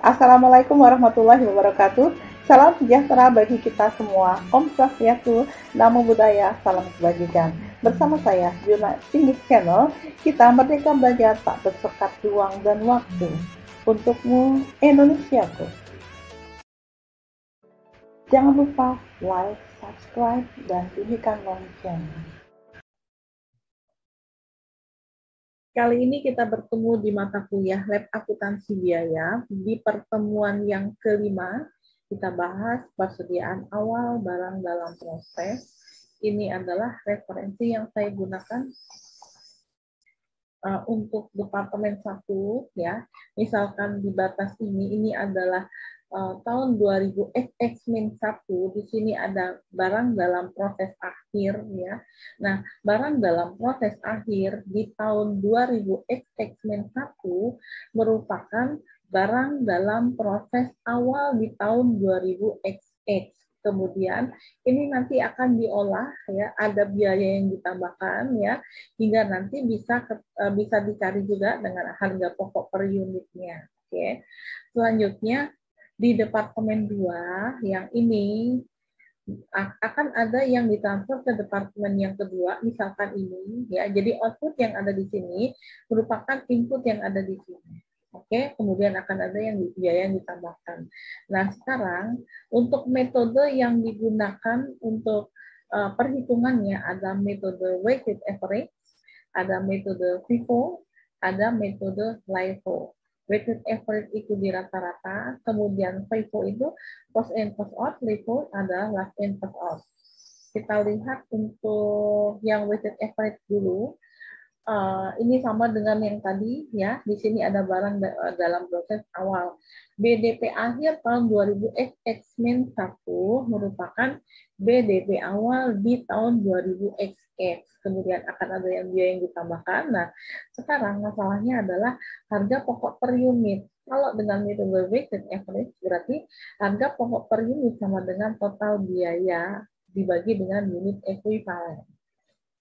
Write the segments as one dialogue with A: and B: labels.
A: Assalamualaikum warahmatullahi wabarakatuh. Salam sejahtera bagi kita semua. Om Swastiastu, Namo Buddhaya, salam kebajikan. Bersama saya, Juna Singis Channel, kita merdeka belajar tak bersekat ruang dan waktu. Untukmu, Indonesiaku. Jangan lupa like, subscribe, dan bunyikan lonceng. Kali ini kita bertemu di mata kuliah Lab Akuntansi Biaya. Di pertemuan yang kelima, kita bahas persediaan awal barang dalam proses. Ini adalah referensi yang saya gunakan untuk Departemen 1, ya. Misalkan di batas ini adalah tahun 2000 X-1, di sini ada barang dalam proses akhir, ya. Nah, barang dalam proses akhir di tahun 2000 X-1 merupakan barang dalam proses awal di tahun 2000 XX. Kemudian ini nanti akan diolah, ya, ada biaya yang ditambahkan, ya, hingga nanti bisa dicari juga dengan harga pokok per unitnya. Oke. Selanjutnya di Departemen 2 yang ini akan ada yang ditransfer ke departemen yang kedua, misalkan ini, ya. Jadi output yang ada di sini merupakan input yang ada di sini. Oke, kemudian akan ada yang biaya yang ditambahkan. Nah, sekarang untuk metode yang digunakan untuk perhitungannya ada metode weighted average, ada metode FIFO, ada metode LIFO. Weighted average itu di rata-rata, kemudian FIFO itu cost in cost out, LIFO adalah last in first out. Kita lihat untuk yang weighted average dulu. Ini sama dengan yang tadi, ya. Di sini ada barang dalam proses awal. BDP akhir tahun 2000 X-1 merupakan BDP awal di tahun 2000 XX. Kemudian akan ada yang biaya yang ditambahkan. Nah, sekarang masalahnya adalah harga pokok per unit. Kalau dengan metode weighted average berarti harga pokok per unit sama dengan total biaya dibagi dengan unit ekuivalen.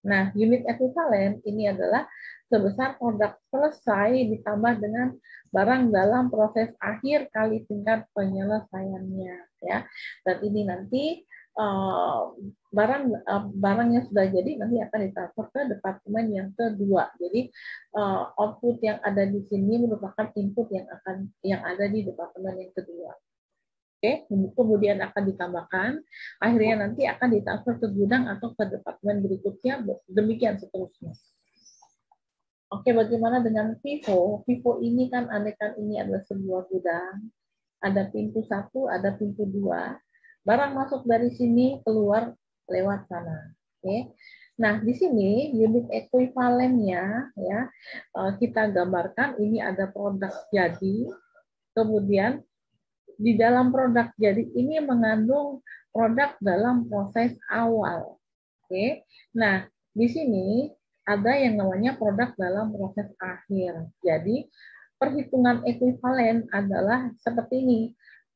A: Nah, unit ekuivalen ini adalah sebesar produk selesai ditambah dengan barang dalam proses akhir kali tingkat penyelesaiannya, ya. Dan ini nanti barangnya sudah jadi nanti akan ditransfer ke departemen yang kedua. Jadi output yang ada di sini merupakan input yang ada di departemen yang kedua. Oke, kemudian akan ditambahkan, akhirnya nanti akan ditransfer ke gudang atau ke departemen berikutnya, demikian seterusnya. Oke, bagaimana dengan FIFO? FIFO ini kan andaikan ini adalah sebuah gudang, ada pintu 1, ada pintu 2, barang masuk dari sini, keluar lewat sana. Oke. Nah, di sini unit ekuivalennya, ya, kita gambarkan ini ada produk jadi, kemudian di dalam produk jadi ini mengandung produk dalam proses awal. Oke. Nah, di sini ada yang namanya produk dalam proses akhir. Jadi, perhitungan ekuivalen adalah seperti ini.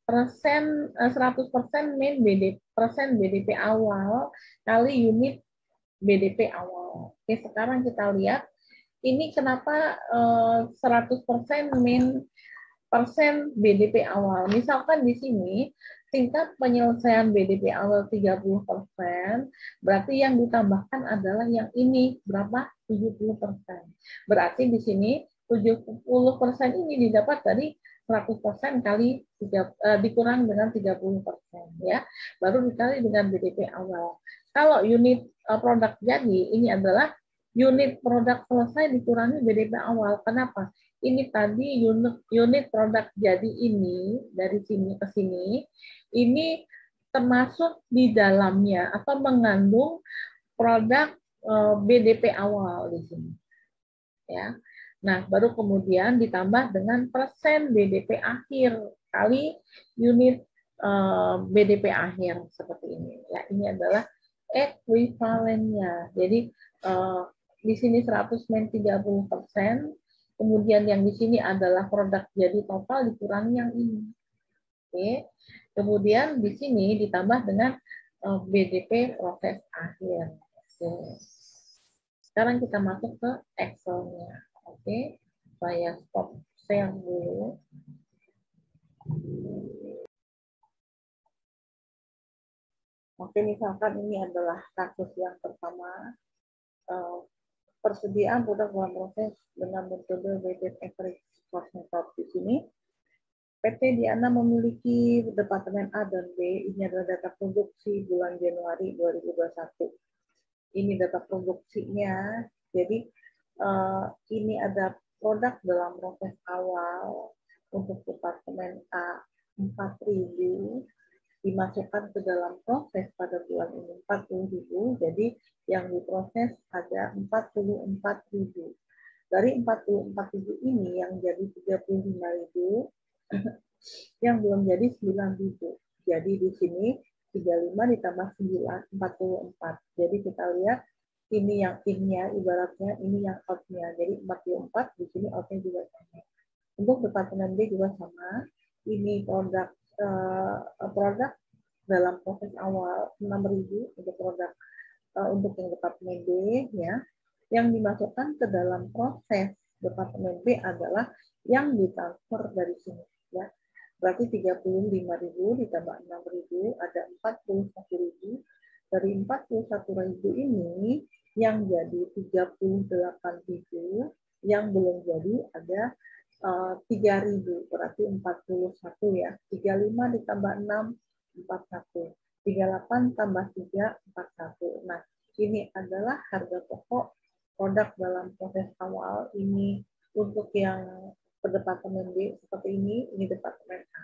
A: 100% main BDP awal kali unit BDP awal. Oke, sekarang kita lihat ini kenapa 100% main persen BDP awal. Misalkan di sini tingkat penyelesaian BDP awal 30%, berarti yang ditambahkan adalah yang ini berapa? 70%. Berarti di sini 70% ini didapat dari 100% kali dikurang dengan 30%, ya. Baru dikali dengan BDP awal. Kalau unit produk jadi ini adalah unit produk selesai dikurangi BDP awal. Kenapa? Ini tadi unit produk jadi ini dari sini ke sini ini termasuk di dalamnya atau mengandung produk BDP awal di sini, ya. Nah, baru kemudian ditambah dengan persen BDP akhir kali unit BDP akhir seperti ini, ya. Ini adalah ekuivalennya. Jadi di sini 130%. Kemudian yang di sini adalah produk jadi total dikurangi yang ini. Oke. Kemudian di sini ditambah dengan BDP proses akhir. Oke. Sekarang kita masuk ke Excel-nya. Oke. Saya stop share dulu. Oke, misalkan ini adalah kasus yang pertama, persediaan produk dalam proses dengan metode weighted average cost method. Di sini PT Diana memiliki Departemen A dan B. Ini adalah data produksi bulan Januari 2021. Ini data produksinya. Jadi ini ada produk dalam proses awal untuk Departemen A 4.000 dimasukkan ke dalam proses pada bulan ini 40.000. Jadi yang diproses ada 44.000. Dari 44.000 ini yang jadi 35.000, yang belum jadi 9.000. Jadi di sini 35 ditambah 9, 44. Jadi kita lihat ini yang in-nya, ibaratnya ini yang out-nya. Jadi 44, di sini out-nya juga sama. Untuk Departemen B juga sama. Ini produk dalam proses awal 6.000 untuk produk untuk yang Departemen B, ya. Yang dimasukkan ke dalam proses Departemen B adalah yang ditransfer dari sini, ya. Berarti 35.000 ditambah 6.000 ada 41.000. Dari 41.000 ini yang jadi 38.000, yang belum jadi ada 3.000, berarti 41 ya. 35 ditambah 6, 41. 38 tambah 3, 41. Nah, ini adalah harga pokok produk dalam proses awal. Ini untuk yang Departemen B seperti ini Departemen A.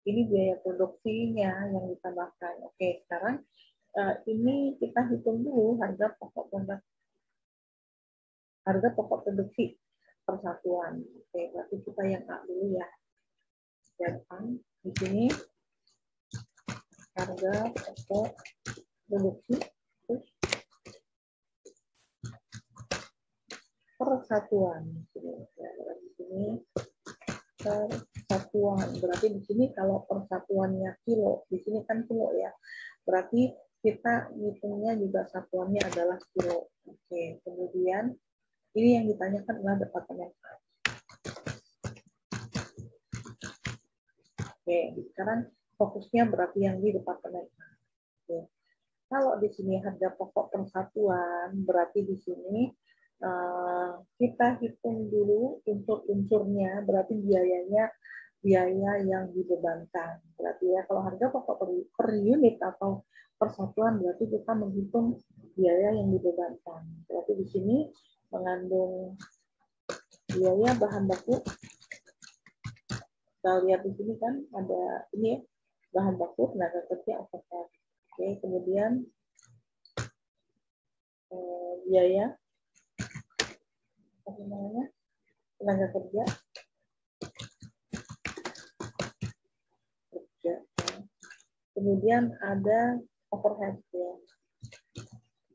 A: Ini biaya produksinya yang ditambahkan. Oke, sekarang ini kita hitung dulu harga pokok produksi persatuan. Oke, berarti kita yang A dulu ya. Dan di sini harga pokok produksi persatuan. Di sini persatuan. Berarti di sini kalau persatuannya kilo, di sini kan kilo ya. Berarti kita hitungnya juga satuannya adalah kilo. Oke, kemudian ini yang ditanyakan adalah Departemen A. Oke, sekarang fokusnya berarti yang di Departemen A. Oke. Kalau di sini harga pokok persatuan, berarti di sini kita hitung dulu unsur-unsurnya, berarti biaya yang dibebankan. Berarti ya kalau harga pokok per unit atau persatuan, berarti kita menghitung biaya yang dibebankan. Berarti di sini mengandung biaya bahan baku. Kita lihat di sini kan ada ini bahan baku, tenaga kerja, overhead. Oke, kemudian biaya apa namanya, tenaga kerja. Kemudian ada overhead ya,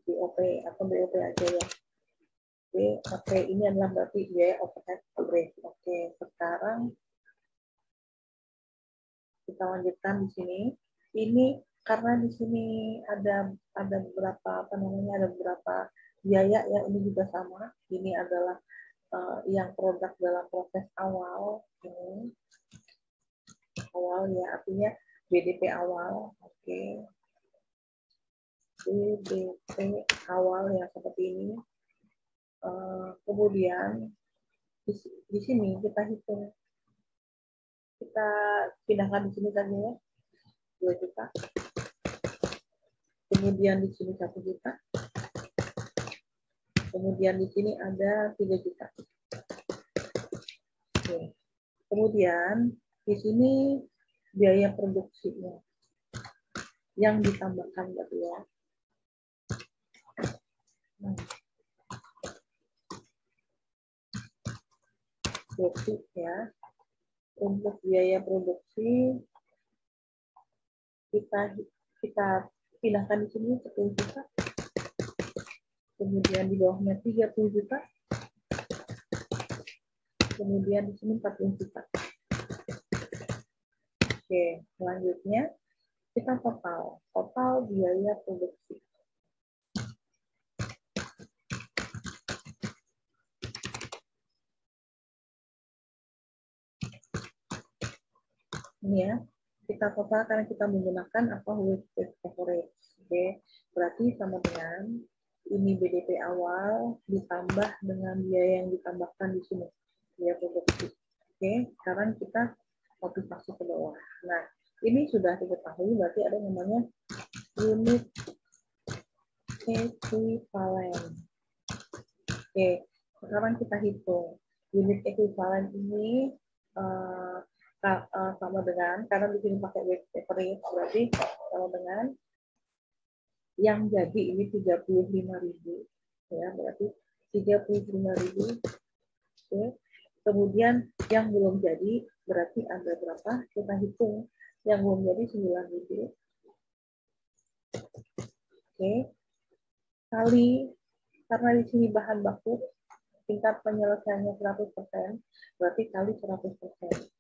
A: BOP atau BOP aja ya. BOP ini adalah berarti biaya overhead coverage. Oke, sekarang kita lanjutkan di sini. Ini karena di sini ada beberapa ada beberapa biaya ya, ini juga sama. Ini adalah yang produk dalam proses awal ini. Awal ya, artinya BDP awal. Oke. BDP awal ya seperti ini. Kemudian di sini kita hitung, kita pindahkan di sini saja ya, 2 juta. Kemudian di sini 1 juta. Kemudian di sini ada 3 juta. Oke. Kemudian di sini biaya produksinya yang ditambahkan berarti ya. Produksi ya. Untuk biaya produksi kita pindahkan di sini 10 juta. Kemudian di bawahnya 30 juta. Kemudian di sini 40 juta. Oke, selanjutnya kita total biaya produksi. Ini ya, kita total karena kita menggunakan apa weighted average. Oke, berarti sama dengan ini BDP awal ditambah dengan biaya yang ditambahkan di sini, biaya produksi. Oke, sekarang kita aplikasi ke bawah. Nah, ini sudah diketahui, berarti ada namanya unit equivalent. Oke, sekarang kita hitung. Unit equivalent ini sama dengan, karena di sini pakai weighted average, berarti sama dengan yang jadi ini 35.000, ya, berarti 35.000. Oke. Kemudian yang belum jadi berarti ada berapa? Kita hitung. Yang belum jadi 9.000. Oke. Kali, karena di sini bahan baku tingkat penyelesaiannya 100%, berarti kali 100%.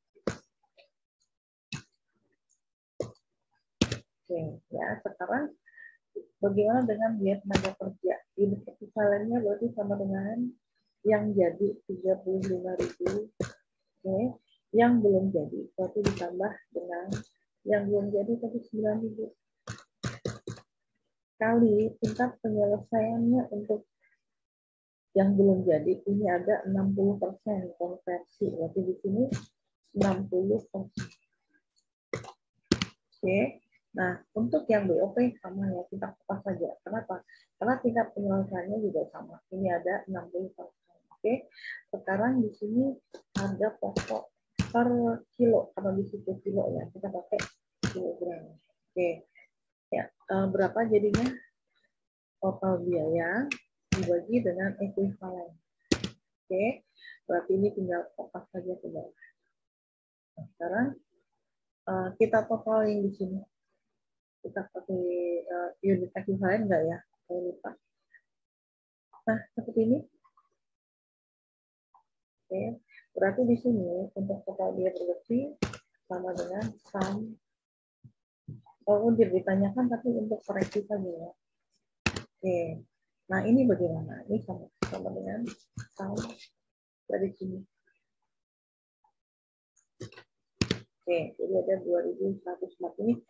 A: Oke, ya, sekarang bagaimana dengan biaya tenaga kerja? Unit equivalentnya berarti sama dengan yang jadi 35.000. Oke. Yang belum jadi berarti ditambah dengan yang belum jadi tadi 9.000. Kali tingkat penyelesaiannya untuk yang belum jadi ini ada 60% konversi. Berarti di sini 60%. Oke. Nah, untuk yang BOP sama ya, kita kupas saja. Kenapa? Karena tingkat penyelesaiannya juga sama. Ini ada 60%. Oke. Sekarang di sini harga pokok per kilo. Karena di situ kilo ya, kita pakai kilogram. Oke. Ya, berapa jadinya? Total biaya dibagi dengan ekuivalen. Oke. Berarti ini tinggal kupas saja ke bawah. Nah, sekarang kita totalin di sini. Kita pakai unit equivalent enggak ya? Saya lupa. Nah, seperti ini. Oke. Berarti di sini untuk total biaya produksi sama dengan sum. Oh, ditanyakan tapi untuk koreksi saja ya. Oke. Nah, ini bagaimana? Ini sama dengan sum dari sini. Oke, jadi ada 2.104 ini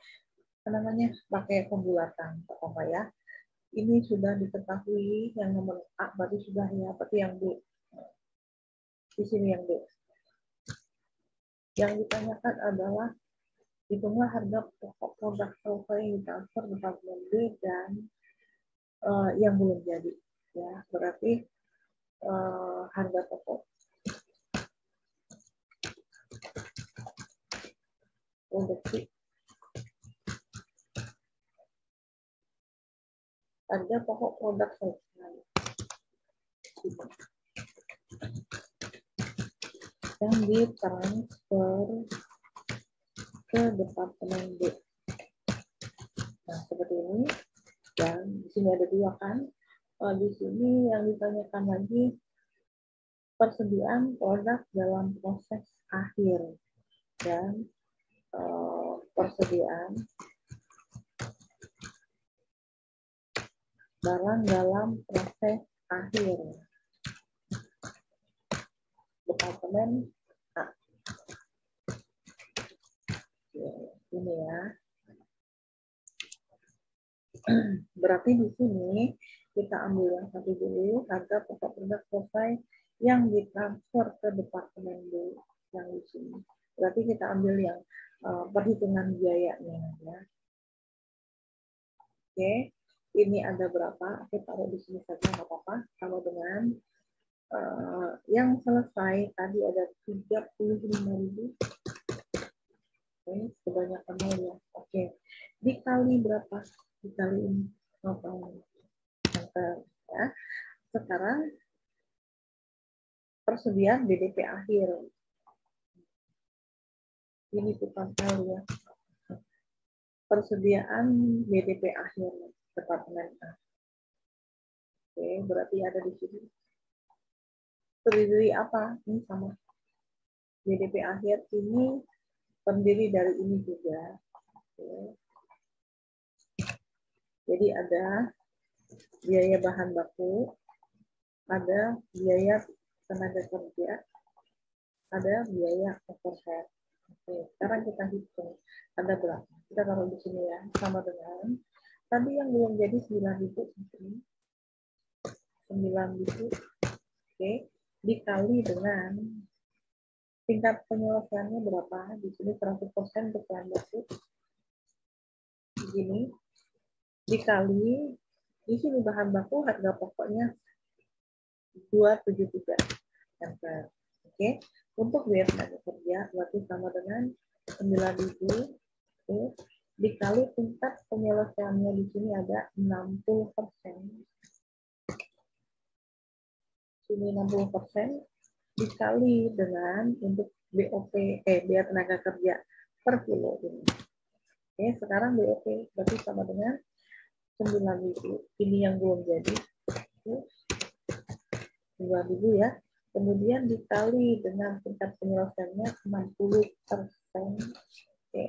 A: namanya pakai pembulatan, apa ya? Ini sudah diketahui yang nomor A berarti sudah ya, berarti yang B. Di sini yang B. Yang ditanyakan adalah hitunglah harga pokok produk selesai yang ditransfer departemen B dan yang belum jadi. Ya, berarti harga pokok produksi, harga pokok produk selesai yang ditransfer ke departemen B. Nah, seperti ini. Dan di sini ada dua kan. Di sini yang ditanyakan lagi persediaan produk dalam proses akhir dan persediaan barang dalam proses akhir. Departemen A. Ini ya. Berarti di sini kita ambil yang satu dulu, harga pokok produk selesai yang ditransfer ke departemen B yang di sini. Berarti kita ambil yang perhitungan biayanya ya. Oke, ini ada berapa? Oke, taruh di sini saja nggak apa-apa. Sama dengan yang selesai tadi ada 35.000. Oke, kebanyakan ya. Oke, dikali berapa? Dikali ini. Ya. Sekarang persediaan BDP akhir. Ini bukan kali ya. Persediaan BDP akhir departemen A. Oke, berarti ada di sini. Terdiri apa? Ini sama. BDP akhir ini terdiri dari ini juga. Oke. Jadi ada biaya bahan baku, ada biaya tenaga kerja, ada biaya overhead. Oke, sekarang kita hitung. ada berapa? Kita taruh di sini ya, sama dengan tadi yang belum jadi 9.000, 9.000, oke, dikali dengan tingkat penyelesaiannya berapa? Di sini 100% untuk bahan baku. Begini, dikali, di sini bahan baku harga pokoknya 273. Enter. Oke, untuk biaya tenaga kerja berarti sama dengan 9.000, oke, dikali tingkat penyelesaiannya di sini ada 60%. Sini 60% dikali dengan untuk BOP, biaya tenaga kerja per kilo ini. Oke, sekarang BOP berarti sama dengan 9.000. Ini yang belum jadi. 9.000 ya. Kemudian dikali dengan tingkat penyelesaiannya 60%. Oke.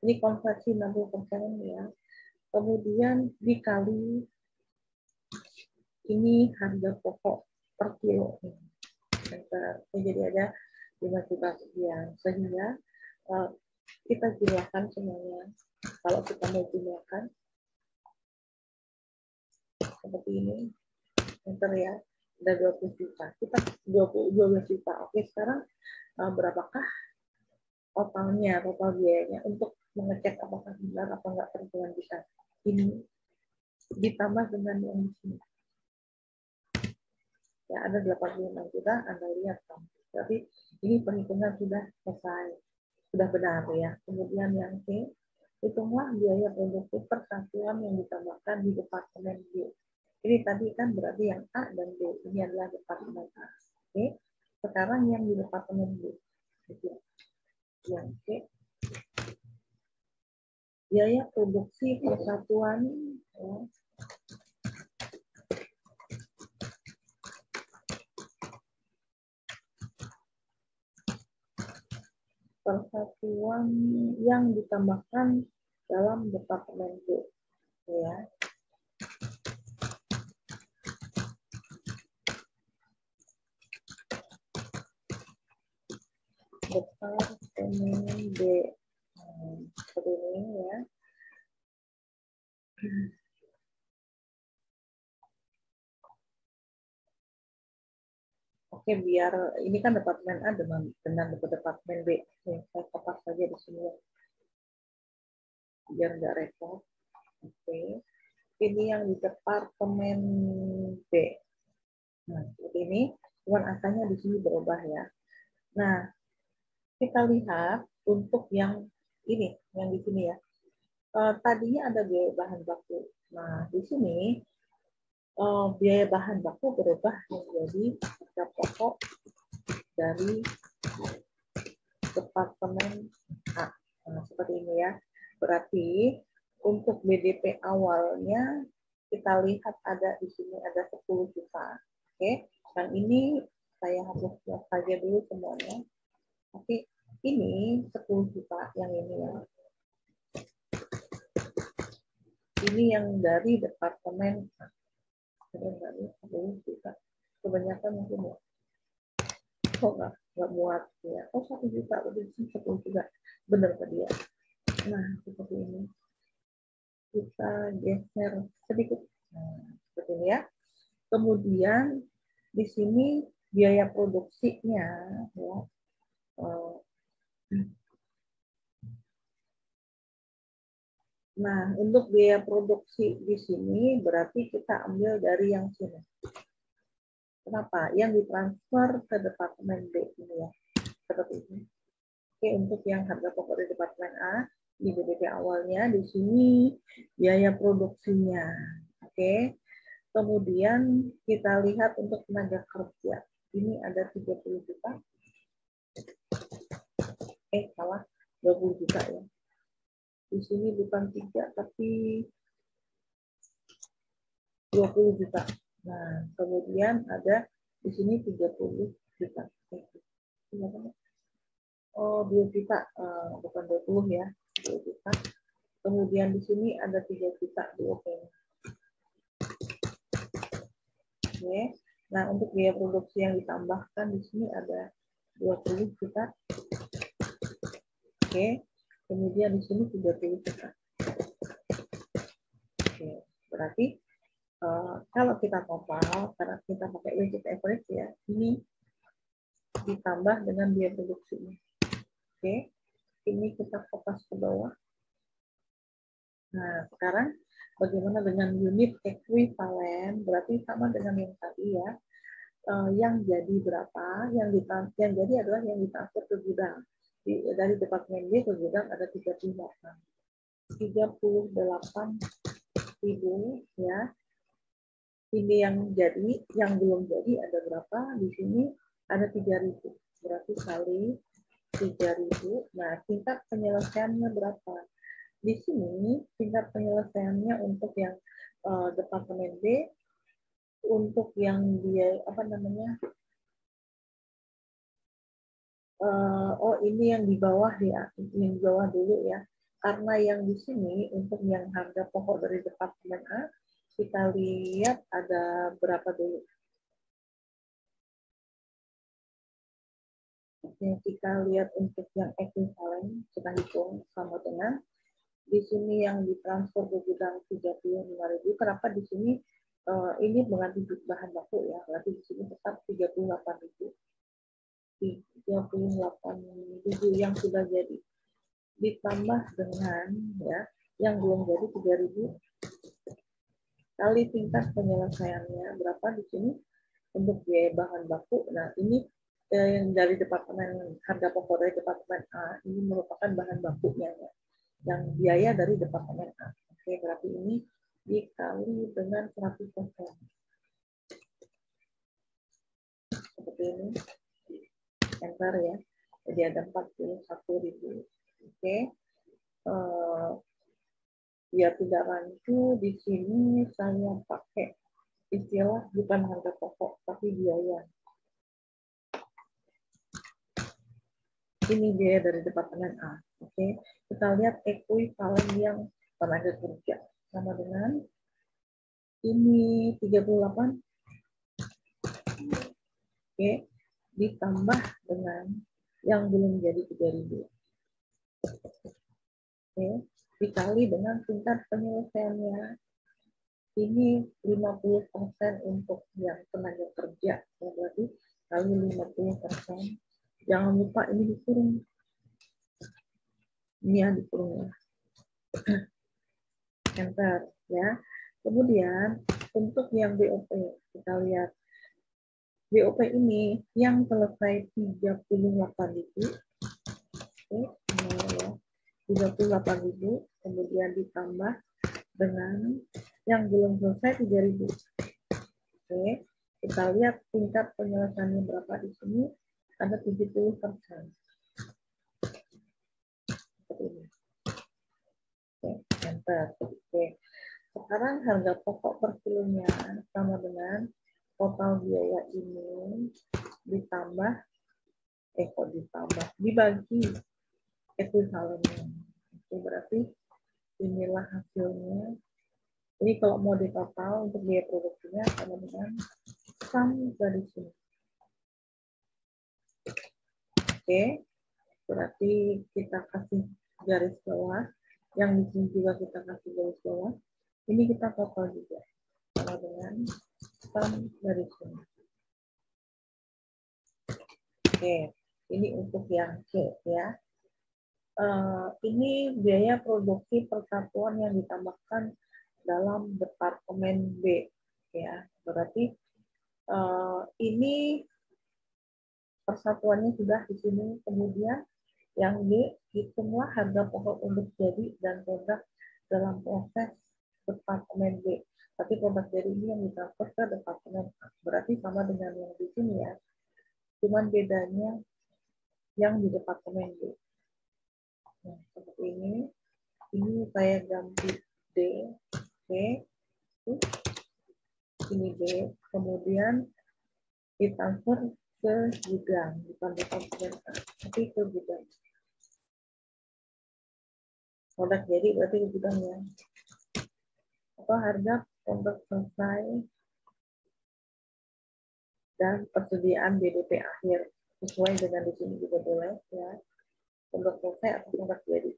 A: Ini konversi 60% ya. Kemudian dikali ini harga pokok per kilo. Jadi ada 5 juta sekian. Sehingga kita jumlahkan semuanya. Kalau kita mau jumlahkan seperti ini, enter ya, ada 20 juta. Kita 12 juta. Oke, sekarang berapakah totalnya, total biayanya untuk mengecek apakah benar atau enggak perhitungan kita. Ini ditambah dengan yang di sini. Ya, ada 86 juta, Anda lihat kan. Berarti ini perhitungan sudah selesai. Sudah benar ya. Kemudian yang C, hitunglah biaya produktif per satuan yang ditambahkan di departemen B. Ini tadi kan berarti yang A dan B. Ini adalah departemen A. Oke. Sekarang yang di departemen B. Yang C, biaya produksi per satuan ya, persatuan yang ditambahkan dalam departemen B ya. Departemen B seperti ini ya. Oke, biar ini kan departemen A dengan departemen B. Oke, saya kopas saja di sini ya. Biar nggak repot. Oke. Ini yang di departemen B. Nah, seperti ini. Cuman angkanya di sini berubah ya. Nah, kita lihat untuk yang ini, yang di sini ya. Tadinya ada biaya bahan baku. Nah, di sini biaya bahan baku berubah menjadi harga pokok dari departemen A. Nah, seperti ini ya. Berarti untuk BDP awalnya kita lihat ada di sini ada 10 juta. Oke, yang ini saya hapus saja dulu semuanya. Tapi ini 10 juta yang ini ya. Ini yang dari departemen A. Dari 10 juta. Kebanyakan mungkin ya. Oh, nggak muat ya. Oh, 1 juta lebih 10 juta. Benar tadi ya. Nah, seperti ini. Kita geser sedikit. Nah, seperti ini ya. Kemudian di sini biaya produksinya ya. Nah, untuk biaya produksi di sini berarti kita ambil dari yang sini. Kenapa? Yang ditransfer ke departemen B ini ya. Seperti ini. Oke, untuk yang harga pokok di departemen A, di BDP awalnya, di sini biaya produksinya. Oke. Kemudian kita lihat untuk tenaga kerja. Ini ada 30 juta. Salah. 20 juta ya. Di sini bukan 3, tapi 20 juta. Nah, kemudian ada di sini 30 juta. Oh, 2 juta, bukan 20 ya, 2 juta. Kemudian di sini ada 3 juta di OP. Oke. Nah, untuk biaya produksi yang ditambahkan di sini ada 20 juta. Oke. kemudian di sini 30 juta. Oke, berarti kalau kita total, karena kita pakai weighted average ya, ini ditambah dengan biaya produksinya. Oke, ini kita kopas ke bawah. Nah, sekarang bagaimana dengan unit ekuivalen? Berarti sama dengan yang tadi ya. Yang jadi berapa? Yang jadi adalah yang ditransfer ke gudang. Dari departemen B ke gudang ada 38.000 ya. Ini yang jadi, yang belum jadi ada berapa? Di sini ada 3.000. Berarti kali 3.000. Nah, tingkat penyelesaiannya berapa? Di sini tingkat penyelesaiannya untuk yang departemen B, untuk yang dia apa namanya? Ini yang di bawah ya, yang di bawah dulu ya. Karena yang di sini untuk yang harga pokok dari departemen A, kita lihat ada berapa dulu. Yang kita lihat untuk yang ekuivalen, kita hitung sama dengan di sini yang ditransfer ke gudang 35.000. Kenapa di sini ini mengganti bahan baku ya, berarti di sini tetap 38.000. 38.000 yang sudah jadi ditambah dengan ya yang belum jadi 3.000 kali tingkat penyelesaiannya berapa di sini untuk biaya bahan baku. Nah, ini yang dari departemen harga pokok dari departemen A ini merupakan bahan bakunya ya. Yang biaya dari departemen A. Oke, berarti ini dikali dengan 100%. Seperti ini. Enter ya. Jadi ada 41.000. Oke. Biar tidak rancu, di sini saya pakai istilah bukan harga pokok, tapi biaya. Ini biaya dari departemen A. Oke, kita lihat ekuivalen yang tenaga kerja sama dengan ini 38. Oke, ditambah dengan yang belum jadi 3.000. Oke, dikali dengan tingkat penyelesaiannya. Ini 50% untuk yang tenaga kerja. Berarti kali 50%. Jangan lupa ini dikurung. Ini yang dikurung ya. Enter ya. Kemudian untuk yang BOP kita lihat BOP ini yang selesai 38.000. Oke, ya. 38.000 kemudian ditambah dengan yang belum selesai 3.000. Oke, kita lihat tingkat penyelesaiannya berapa di sini ada 70%. Seperti ini. Oke, enter. Oke. Sekarang harga pokok per kilonya sama dengan total biaya ini ditambah dibagi ekuivalennya. Oke, berarti inilah hasilnya. Ini kalau mau ditotal untuk biaya produksinya sama dengan sum dari sini. Oke, berarti kita kasih garis bawah. Yang di sini juga kita kasih garis bawah. Ini kita total juga sama dengan sum dari sini. Oke, ini untuk yang C ya. Ini biaya produksi persatuan yang ditambahkan dalam departemen B ya. Berarti ini persatuannya sudah di sini. Kemudian yang D hitunglah harga pokok produk jadi dan produk dalam proses departemen B. Tapi produk jadi ini yang ditransfer ke departemen A. Berarti sama dengan yang di sini ya. Cuman bedanya yang di departemen B. Nah, seperti ini. Ini saya ganti D. Oke. Ini D. Kemudian ditransfer ke gudang. Bukan departemen A, tapi ke gudang. Produk jadi berarti ke gudang ya. Atau harga produk selesai dan persediaan BDP akhir sesuai dengan di sini juga boleh ya. Sudah selesai atau sudah jadi.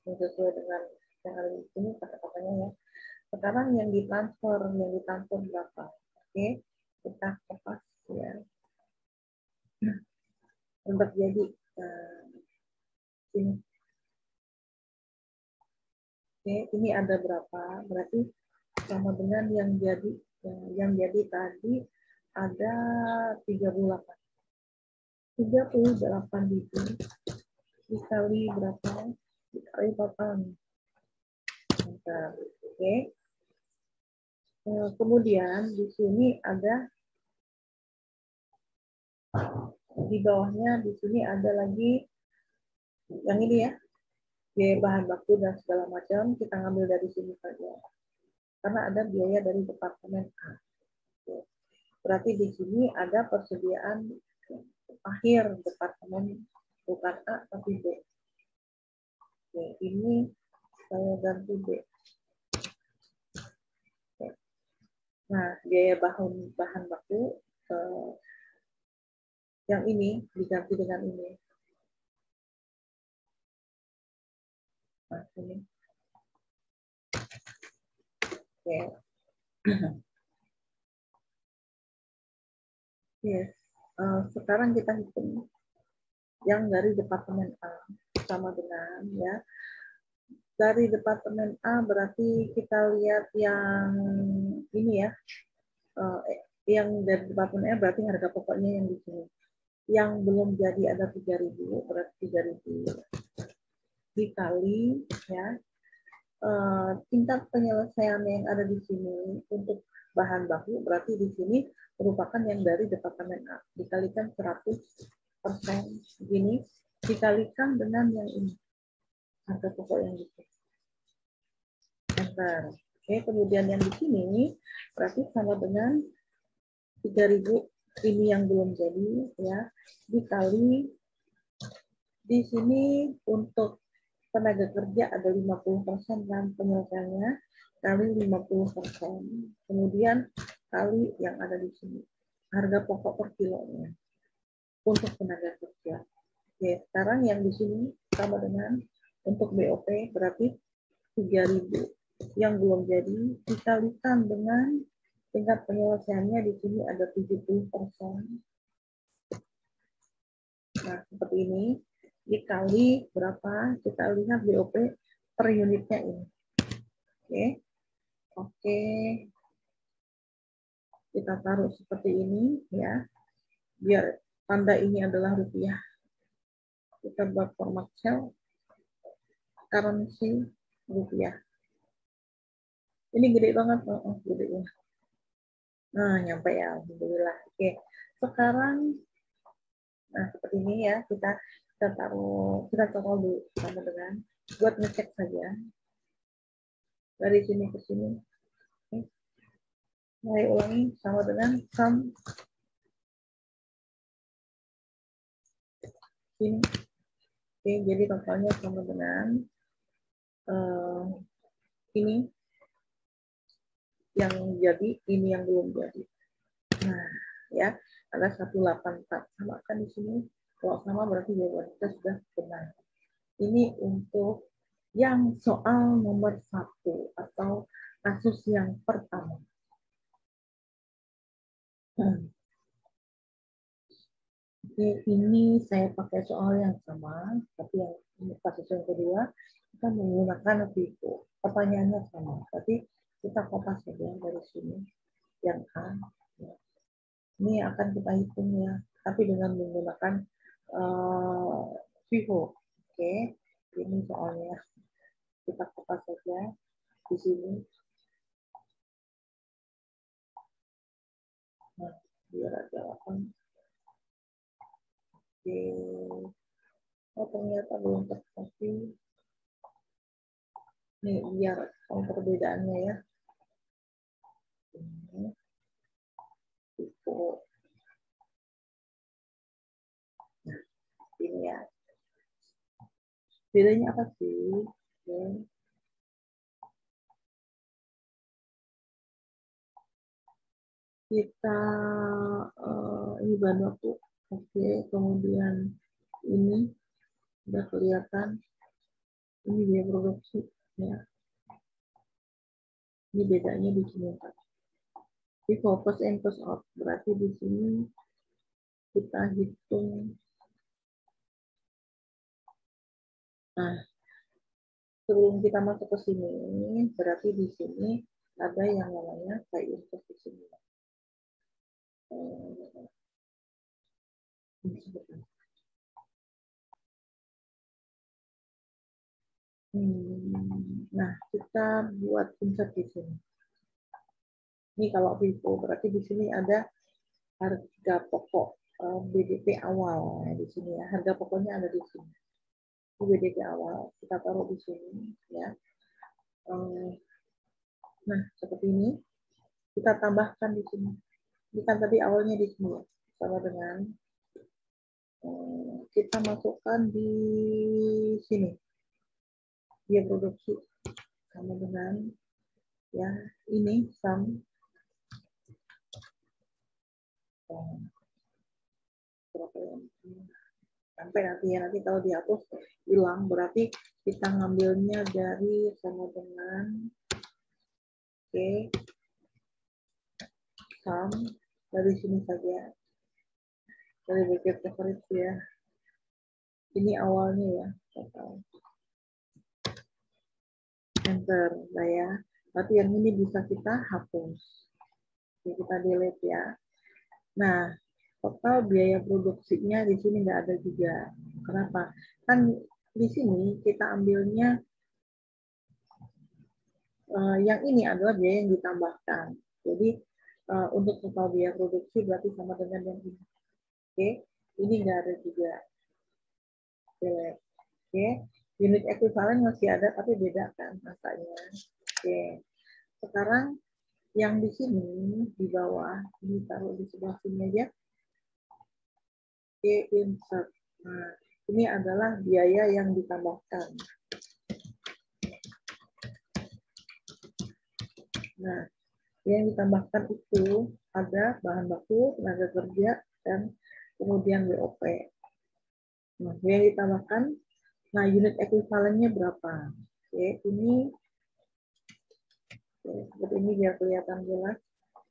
A: Sesuai dengan yang ada di sini kata-katanya ya. Sekarang yang ditransfer berapa? Oke, kita kopas ya. Untuk jadi ini. Oke, ini ada berapa? Berarti sama dengan yang jadi tadi ada 38. 38.000 dikali berapa? Dikali total. Oke. Kemudian di sini ada di bawahnya, di sini ada lagi yang ini ya, biaya bahan baku dan segala macam, kita ngambil dari sini saja karena ada biaya dari departemen A. Berarti di sini ada persediaan akhir departemen, bukan A tapi B. Oke, ini saya ganti B. Oke. Nah, biaya bahan baku yang ini diganti dengan ini. Nah, ini. Oke. Yes. Sekarang kita hitung yang dari departemen A sama dengan ya. Dari departemen A berarti kita lihat yang ini ya. Yang dari departemen A berarti harga pokoknya yang di sini. Yang belum jadi ada 3.000, berarti 3.000 dikali ya tingkat penyelesaian yang ada di sini untuk bahan baku, berarti di sini merupakan yang dari departemen A dikalikan 100% begini dikalikan dengan yang ini harga pokok yang itu. Oke, kemudian yang di sini berarti sama dengan 3.000 ini yang belum jadi ya dikali di sini untuk tenaga kerja ada 50% dan penyelesaiannya kali 50%. Kemudian kali yang ada di sini. Harga pokok per kilonya untuk tenaga kerja. Oke, sekarang yang di sini sama dengan untuk BOP berarti 3.000 yang belum jadi dikalikan dengan tingkat penyelesaiannya di sini ada 70%. Nah, seperti ini. Dikali berapa? Kita lihat BOP per unitnya ini. Oke. Kita taruh seperti ini ya. Biar tanda ini adalah rupiah. Kita buat format cell currency rupiah. Ini gede banget, gede ya. Nah, nyampe ya, alhamdulillah. Oke. Sekarang nah seperti ini ya, kita taruh, kita total dulu sama dengan buat ngecek saja dari sini ke sini. Oke. Mulai ulangi sama dengan sum ini. Oke, jadi totalnya sama dengan ini yang jadi, ini yang belum jadi. Nah, ya ada 184 sama kan di sini. Kalau sama berarti jawaban kita sudah benar. Ini untuk yang soal nomor 1 atau kasus yang pertama. Oke, ini saya pakai soal yang sama, tapi yang kasus yang kedua kita menggunakan FIFO. Pertanyaannya sama, tapi kita kopas saja dari sini yang A. Ini akan kita hitung ya, tapi dengan menggunakan FIFO. Oke, ini soalnya kita kopas saja di sini. Nah, biar ada apa? Oke. Oh, ternyata belum terkasih. Nih, biar tahu perbedaannya ya. Ini. FIFO. Nah, ini ya. Bedanya apa sih? Oke. Kita ini bahan baku. Oke, kemudian ini Sudah kelihatan. Ini biaya produksi. Ya. Ini bedanya di sini, Pak. Di focus in cost out. Berarti di sini kita hitung. Nah, sebelum kita masuk ke sini, berarti di sini ada yang namanya pay input di sini. Nah, kita buat insert di sini. Ini kalau Vivo, berarti di sini ada harga pokok BDP awal di sini ya. Harga pokoknya ada di sini. Ini BDP awal, kita taruh di sini ya. Nah, seperti ini. Kita tambahkan di sini. Ini kan tadi awalnya di sini ya. Sama dengan kita masukkan di sini. Dia produksi sama dengan ya ini sum sampai nanti kalau dihapus hilang berarti kita ngambilnya dari sama dengan sum dari sini saja dari bracket coverage ya. Ini awalnya ya. Enter lah ya. Berarti yang ini bisa kita hapus. Jadi kita delete ya. Nah, total biaya produksinya di sini nggak ada juga. Kenapa? Kan di sini kita ambilnya yang ini adalah biaya yang ditambahkan. Jadi untuk total biaya produksi berarti sama dengan yang ini. Oke, ini nggak ada juga. Oke, unit ekuivalen masih ada tapi beda kan angkanya. Oke, sekarang yang di sini di bawah ini taruh di sebelah sini aja. Oke, insert. Nah, ini adalah biaya yang ditambahkan. Nah, yang ditambahkan itu ada bahan baku, tenaga kerja, dan kemudian WOP. Nah, yang ditambahkan, nah unit ekuivalennya berapa? Oke, ini seperti ini biar kelihatan jelas.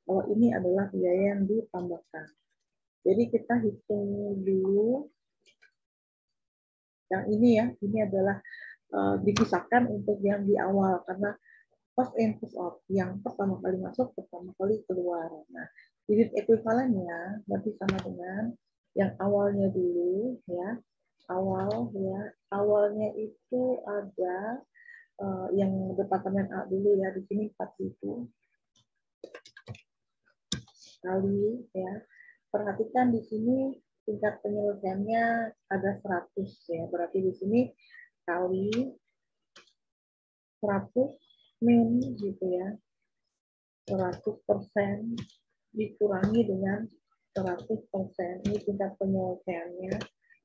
A: Kalau ini adalah biaya yang ditambahkan. Jadi kita hitung dulu yang ini ya, ini adalah dipisahkan untuk yang di awal karena cost in cost out yang pertama kali masuk, pertama kali keluar. Nah, unit ekuivalennya berarti sama dengan yang awalnya dulu ya. Awalnya itu ada yang departemen A dulu ya, di sini 4.000 kali ya. Perhatikan di sini tingkat penyelesaiannya ada 100 ya. Berarti di sini kali 100 min gitu ya. 100% dikurangi dengan 100%. Ini tingkat penyelesaiannya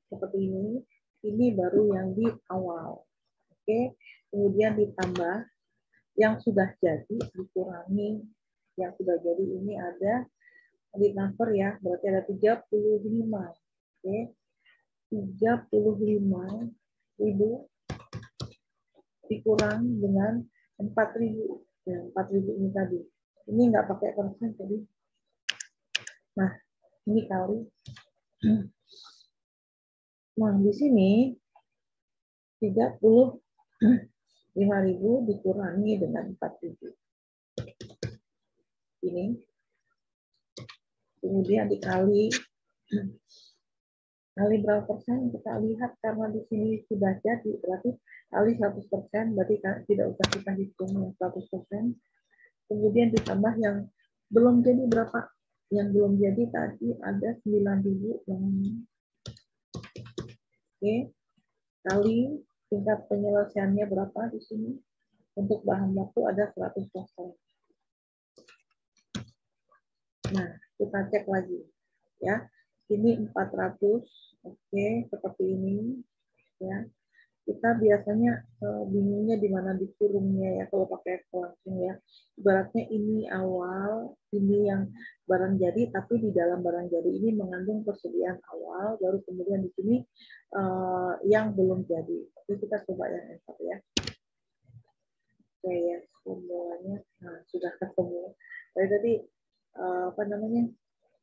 A: seperti ini. Ini baru yang di awal. Oke, kemudian ditambah yang sudah jadi dikurangi yang sudah jadi ini ada di transfer ya, berarti ada 35. Oke. 35.000 dikurang dengan 4.000. Ya, 4.000 ini tadi. Ini nggak pakai persen tadi. Nah, ini kali. Nah, di sini 35.000 dikurangi dengan 4.000. Ini. Kemudian dikali berapa persen kita lihat karena di sini sudah jadi berarti kali 100%, berarti tidak usah kita hitung yang 100%. Kemudian ditambah yang belum jadi berapa? Yang belum jadi tadi ada 9.000 yang oke. Kali tingkat penyelesaiannya berapa di sini? Untuk bahan baku ada 100%. Nah, kita cek lagi ya. Ini 400, oke, seperti ini ya. kita biasanya bingungnya di mana dikurungnya ya kalau pakai Excel langsung ya. Ibaratnya ini awal, ini yang barang jadi, tapi di dalam barang jadi ini mengandung persediaan awal, baru kemudian di sini yang belum jadi. Oke, kita coba yang enter ya. Oke ya, semuanya sudah ketemu. Tadi apa namanya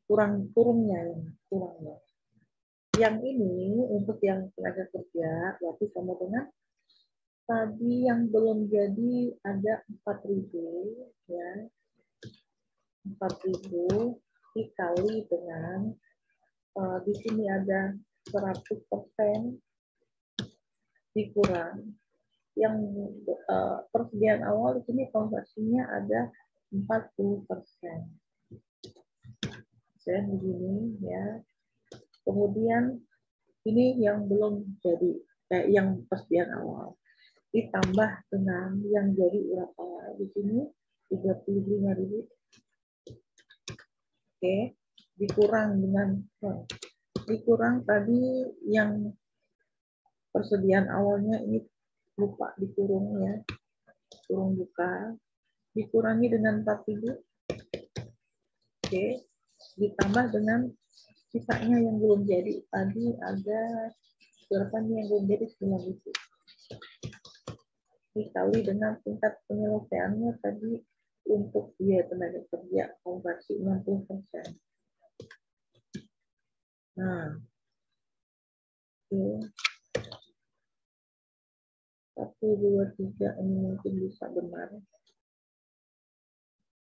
A: kurangnya yang kurangnya. Yang ini untuk yang tenaga kerja berarti sama dengan tadi yang belum jadi ada 4.000 ya. 4.000 dikali dengan di sini ada 100% dikurang yang persediaan awal di sini konversinya ada 40%. Saya begini ya. Kemudian ini yang belum jadi, yang persediaan awal ditambah dengan yang jadi berapa di sini 35.000. Oke, dikurang dengan dikurang tadi yang persediaan awalnya ini lupa dikurung ya, kurung buka, dikurangi dengan 4.000. Oke, ditambah dengan sisanya yang belum jadi tadi ada berapa nih yang belum jadi 9.000. Dikali dengan tingkat penyelesaiannya tadi untuk biaya tenaga kerja konversi 60%. Nah, oke. 1, 2, 3 ini mungkin bisa benar.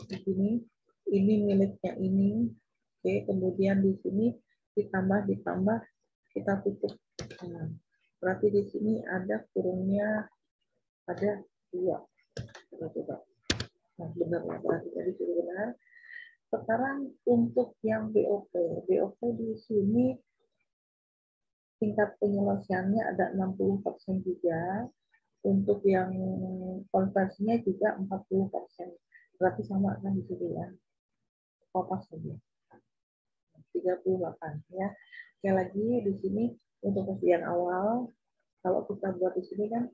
A: Di sini ini miliknya ini. Oke, kemudian di sini ditambah kita tutup. Nah, berarti di sini ada kurungnya ada 2. Coba. Nah, benar ya, berarti tadi sudah benar. Sekarang untuk yang BOP di sini tingkat penyelesaiannya ada 60% juga. Untuk yang konversinya juga 40%. Berarti sama kan di sini ya. Pas saja. 38 ya. Sekali lagi di sini untuk persediaan awal kalau kita buat di sini kan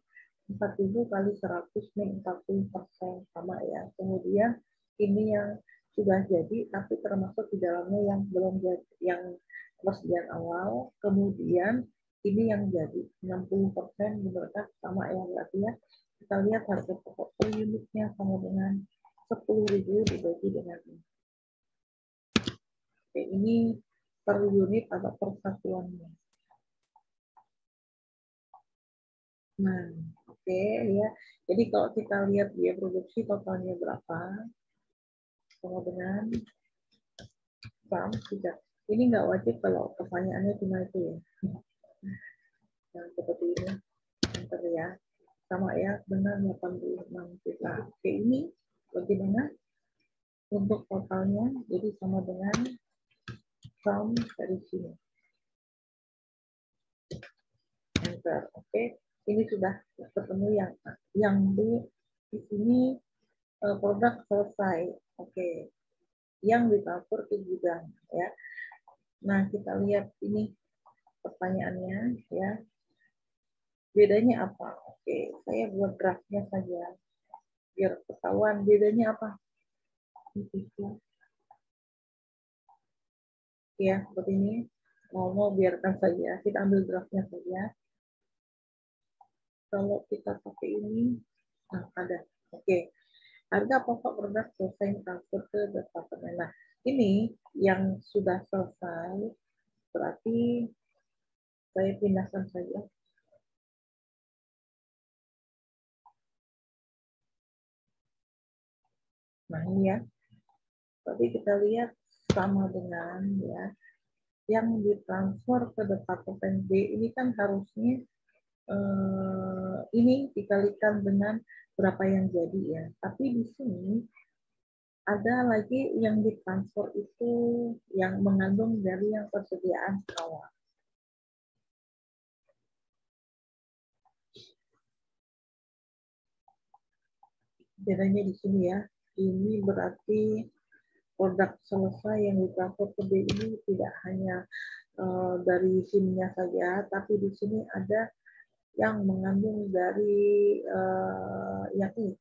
A: 4.000 kali 100 nih 40% sama ya. Kemudian ini yang sudah jadi tapi termasuk di dalamnya yang belum jadi, yang persediaan awal. Kemudian ini yang jadi 60% mereka sama ya berarti ya. Kita lihat harga pokok per unitnya sama dengan 10.000 dibagi dengan ini. Oke, ini per unit atau per satuannya. Nah, oke ya. Jadi kalau kita lihat biaya produksi totalnya berapa, sama dengan tidak. Ini nggak wajib kalau pertanyaannya cuma itu ya. Yang seperti ini, enter ya. Sama ya, benar 86 juta. Oke, ini bagaimana untuk totalnya? Jadi sama dengan sum dari sini. Enter. Oke, ini sudah ketemu yang di sini produk selesai. Oke, yang ditransfer ke gudang ya. Nah, kita lihat ini pertanyaannya ya. Bedanya apa? Oke, saya buat grafnya saja biar ketahuan bedanya apa. Ya, seperti ini. Mau biarkan saja. Kita ambil grafnya saja. Kalau kita pakai ini, nah ada. Oke. Harga pokok produk selesai transfer ke departemen. Nah, ini yang sudah selesai, berarti saya pindahkan saja. Nah, ini ya. Berarti kita lihat sama dengan ya yang ditransfer ke departemen B ini kan harusnya ini dikalikan dengan berapa yang jadi ya. Tapi di sini ada lagi yang ditransfer itu yang mengandung dari yang persediaan awal. Bedanya di sini ya. Ini berarti produk selesai yang ditransfer ke B ini tidak hanya dari SIM-nya saja, tapi di sini ada yang mengandung dari yang ini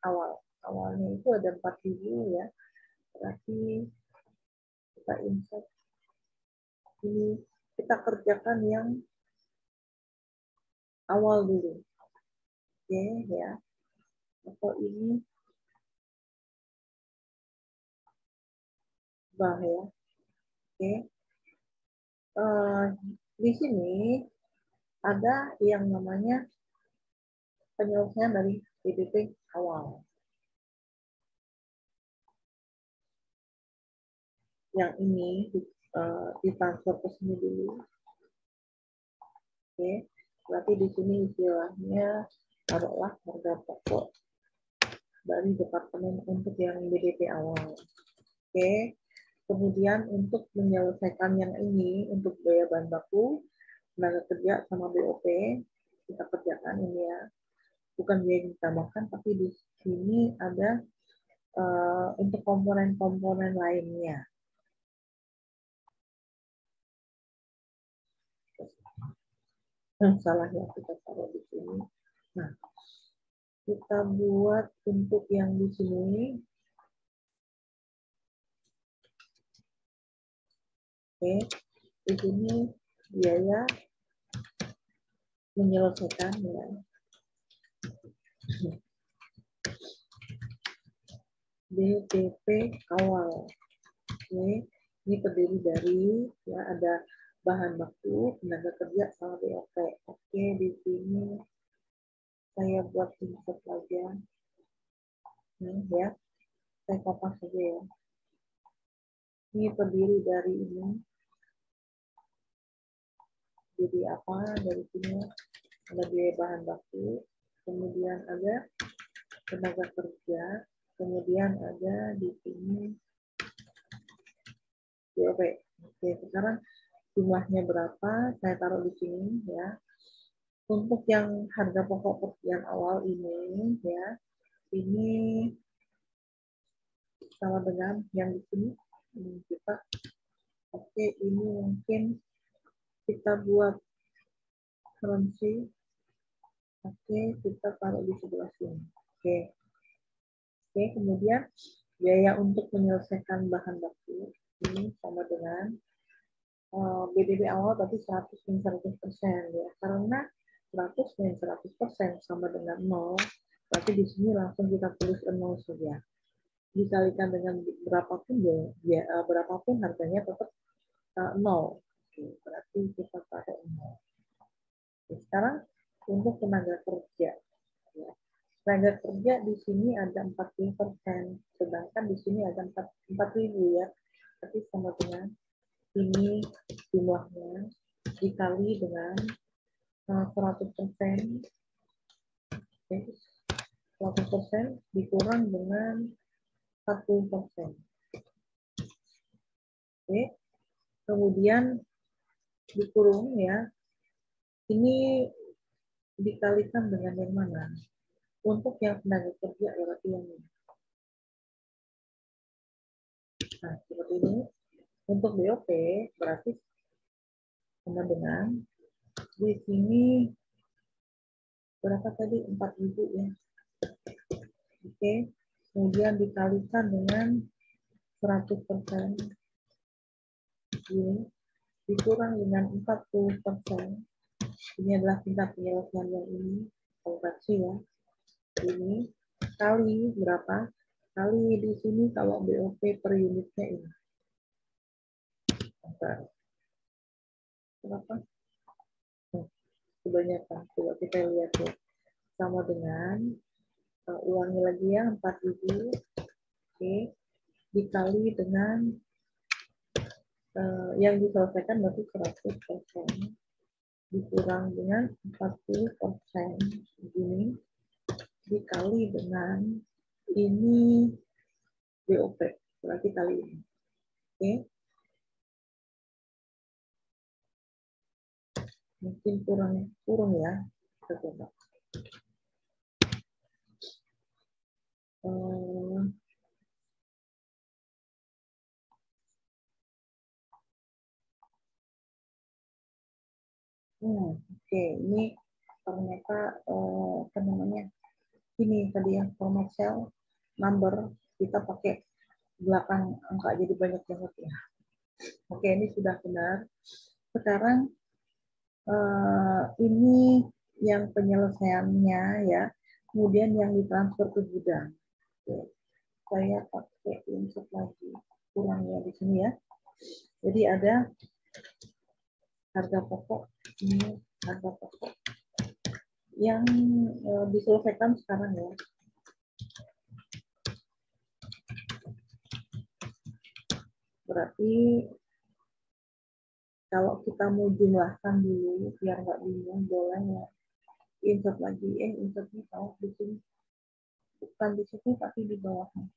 A: awalnya itu ada 4.000 ya, berarti kita insert ini, kita kerjakan yang awal dulu, oke ya, atau ini bah ya, oke. Di sini ada yang namanya penyelesaian dari PDP awal. Yang ini ditransfer ke sini dulu. Oke, berarti di sini istilahnya taruhlah harga pokok dari departemen untuk yang BDP awal. Oke, kemudian untuk menyelesaikan yang ini untuk biaya bahan baku, tenaga kerja sama BOP kita kerjakan ini ya. Bukan biaya yang ditambahkan, tapi di sini ada untuk komponen-komponen lainnya. Salah ya, kita taruh di sini. Nah, kita buat untuk yang di sini. Oke, di sini biaya menyelesaikan ya. BTP awal. Oke, ini terdiri dari ya ada bahan baku, tenaga kerja sama BOP. Oke, di sini saya buat insert aja. Nih ya, saya kopas saja ya. Ini terdiri dari ini. Jadi apa dari sini? Ada biaya bahan baku, kemudian ada tenaga kerja, kemudian ada di sini BOP. Oke, sekarang jumlahnya berapa? Saya taruh di sini ya. Untuk yang harga pokok pekerjaan awal ini ya, ini sama dengan yang di sini kita. Oke, ini mungkin kita buat currency. Oke, kita taruh di sebelah sini. Oke. Oke, kemudian biaya untuk menyelesaikan bahan baku ini sama dengan BDB awal berarti 100 min 100% ya. Karena 100 min 100% sama dengan 0, berarti di sini langsung kita tulis 0 saja. Dikalikan dengan berapapun ya, berapapun harganya tetap 0. Oke, berarti kita pakai 0. Oke, sekarang untuk tenaga kerja. Ya. Tenaga kerja di sini ada 40%, sedangkan di sini ada 4.000 ya. Tapi sama dengan ini jumlahnya dikali dengan 100%, 100% dikurang dengan 40%. Oke, kemudian dikurung ya. Ini dikalikan dengan yang mana? Untuk yang tenaga kerja berarti yang ini. Nah, seperti ini. Untuk BOP berarti sama dengan di sini berapa tadi? 4.000 ya. Oke. Kemudian dikalikan dengan 100%. Ini dikurang dengan 40%. Ini adalah tingkat penyelesaian yang ini. Konversi ya. Ini kali berapa? Kali di sini kalau BOP per unitnya ini. Berapa? Kebanyakan. Coba kita lihat ya. Sama dengan ulangi lagi ya 4.000. Oke. Dikali dengan yang diselesaikan berarti 100%. Dikurang dengan 40%. Begini. Dikali dengan ini BOP. Berarti kali ini. Oke. Mungkin kurang ya. Kita coba. Oke, ini ternyata apa namanya, ini tadi yang format cell number kita pakai belakang angka jadi banyak banget ya. Oke, ini sudah benar. Sekarang ini yang penyelesaiannya ya, kemudian yang ditransfer ke gudang. Oke, saya pakai insert lagi, kurang ya di sini ya. Jadi ada harga pokok, ini harga pokok yang diselesaikan sekarang ya. Berarti kalau kita mau jumlahkan dulu biar nggak bingung, boleh ya insert lagi. Insertnya tahu di sini, bukan di situ tapi di bawahnya.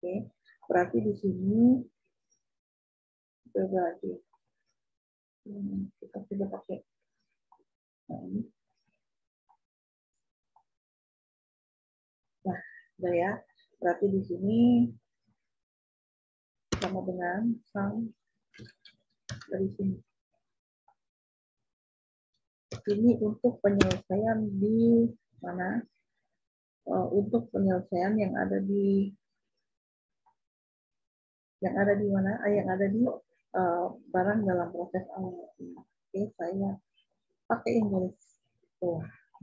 A: Oke, berarti di sini berarti kita sudah pakai. Nah, udah ya. Berarti di sini sama dengan sum dari sini. Ini untuk penyelesaian di mana? Untuk penyelesaian yang ada di mana? Yang ada di barang dalam proses awal. Oke, saya pakai Inggris.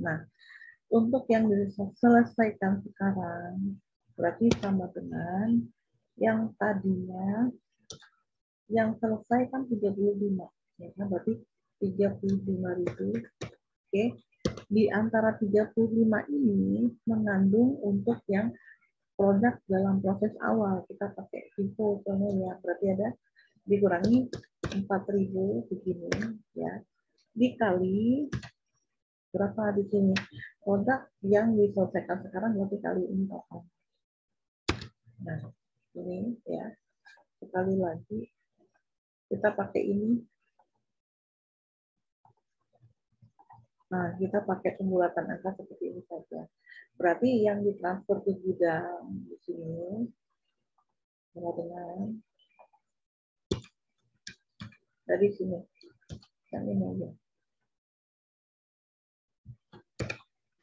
A: Nah, untuk yang diselesaikan sekarang berarti sama dengan yang tadinya yang selesai kan 35, ya kan? Berarti 35.000. Oke, di antara 35 ini mengandung untuk yang produk dalam proses awal. Kita pakai FIFO contohnya ya, berarti ada dikurangi 4.000 begini ya, dikali berapa di sini produk yang diselesaikan sekarang, berarti kali ini total. Nah, ini ya, sekali lagi kita pakai ini. Nah, kita pakai pembulatan angka seperti ini saja. Berarti yang ditransfer ke gudang di sini sama dengan dari sini. Yang ini aja.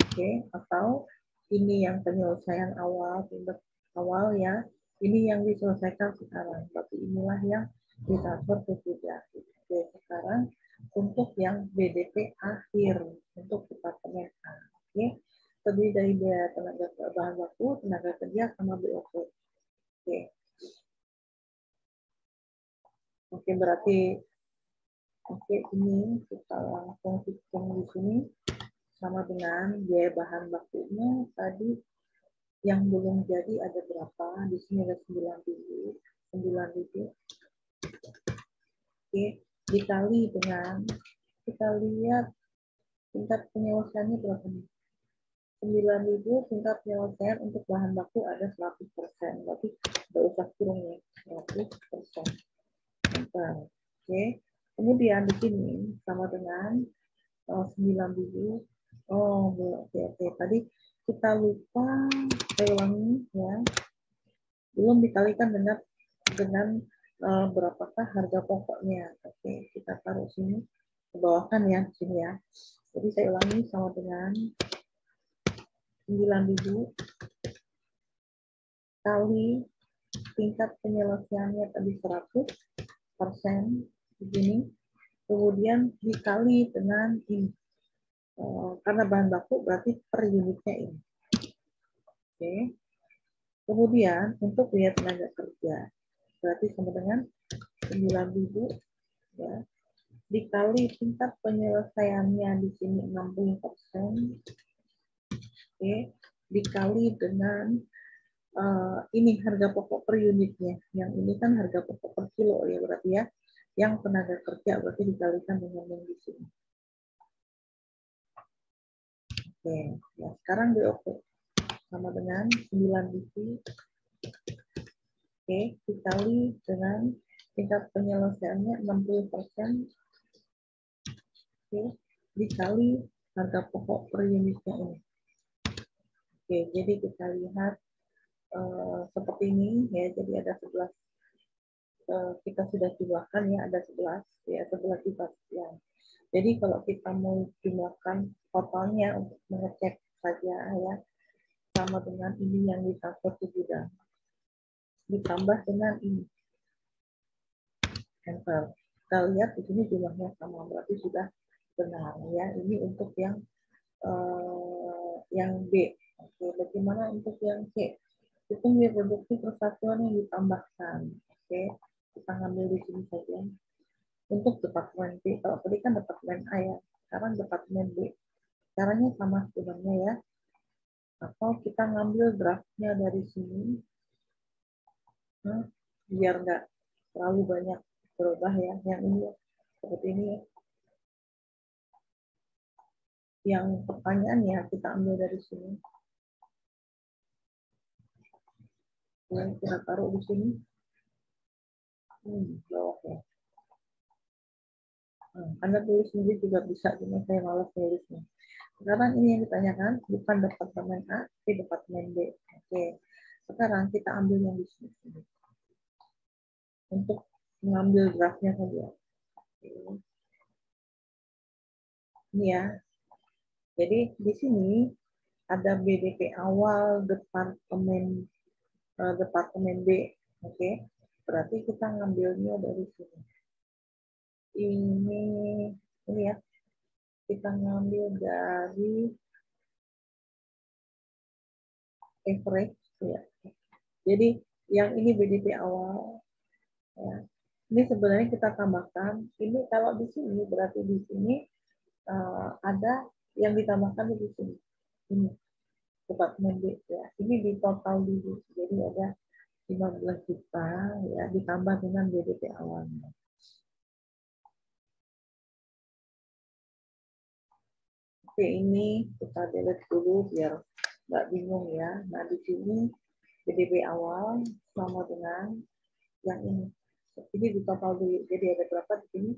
A: Oke, atau ini yang penyelesaian awal, tindak awal ya. Ini yang diselesaikan sekarang. Berarti inilah yang ditransfer ke gudang. Oke, sekarang untuk yang BDP akhir untuk departemen A. Oke, terdiri dari biaya tenaga bahan baku, tenaga kerja, sama BOP. Oke. Oke, berarti ini kita langsung hitung di sini sama dengan biaya bahan bakunya tadi yang belum jadi ada berapa? Di sini ada 9.000. Oke, dikali dengan, kita lihat tingkat penyelesaiannya berapa nih? 9.000 tingkat penyelesaian untuk bahan baku ada 100%. Berarti nggak usah kurung ya, 100%. Oke, kemudian di sini sama dengan 9.000. Oh, oke. Tadi kita lupa ulangi ya, belum dikalikan dengan berapakah harga pokoknya. Oke, kita taruh sini, ke bawah kan ya, sini ya. Jadi saya ulangi sama dengan 9.000 kali tingkat penyelesaiannya tadi 100% begini, kemudian dikali dengan ini. Karena bahan baku berarti per unitnya ini. Oke. Kemudian untuk biaya tenaga kerja berarti sama dengan 9.000 ya, dikali tingkat penyelesaiannya di sini 60%. Oke, dikali dengan ini harga pokok per unitnya. Yang ini kan harga pokok per kilo ya berarti ya. Yang tenaga kerja berarti dikalikan dengan yang di sini. Oke, ya sekarang BOP sama dengan 9.000. Oke, dikali dengan tingkat penyelesaiannya 60%. Oke, dikali harga pokok per unitnya ini. Oke, jadi kita lihat seperti ini ya, jadi ada 11, kita sudah jumlahkan ya, ada 11 ya, 11 dipastikan. Jadi kalau kita mau jumlahkan totalnya untuk mengecek saja ya, sama dengan ini yang ditransfer ke gudang. Ditambah dengan ini. Enter. Kita lihat di sini jumlahnya sama, berarti sudah benar ya. Ini untuk yang B. Oke, bagaimana untuk yang C? Hitung biaya produksi persatuan yang ditambahkan. Oke, kita ngambil di sini saja. Untuk departemen B, kalau tadi kan departemen A ya, sekarang departemen B. Caranya sama sebenarnya ya. Atau kita ngambil draftnya dari sini, biar nggak terlalu banyak berubah ya. Yang ini ya, seperti ini ya. Yang pertanyaannya kita ambil dari sini. Ya, kita taruh di sini. Bawah ya. Anda tulis sendiri juga bisa, cuma saya malas nulisnya. Sekarang ini yang ditanyakan bukan departemen A, tapi departemen B. Oke. Sekarang kita ambil yang di sini. Untuk mengambil draftnya saja. Oke. Ini ya. Jadi di sini ada BDP awal departemen B. Oke. Berarti kita ngambilnya dari sini. Ini ya. Kita ngambil dari average ya. Jadi yang ini BDP awal ya. Ini sebenarnya kita tambahkan. Ini kalau di sini berarti di sini ada yang ditambahkan di sini. Ini departemen B ya. Ini di total dulu. Jadi ada 15 juta ya ditambah dengan BDP awalnya. Oke, ini kita delete dulu biar nggak bingung ya. Nah, di sini BDP awal sama dengan yang ini. Ini di total dulu. Jadi ada berapa di sini?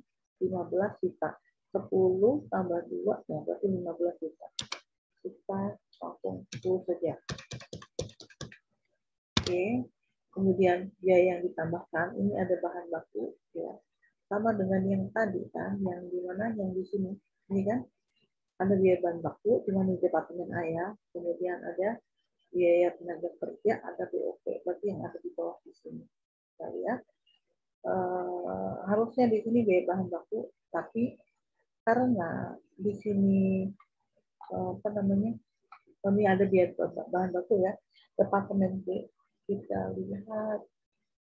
A: 15 juta. 10 tambah 2, ya berarti 15 juta. Kita langsung 10 saja. Oke. Kemudian biaya yang ditambahkan, ini ada bahan baku, ya. Sama dengan yang tadi kan, yang di mana yang di sini. Ini kan ada biaya bahan baku, cuma di departemen A ya. Kemudian ada biaya tenaga kerja, ada BOP, berarti yang ada di bawah di sini. Kita lihat. Harusnya di sini biaya bahan baku, tapi karena di sini apa namanya, kami ada biaya bahan baku ya, departemen B, kita lihat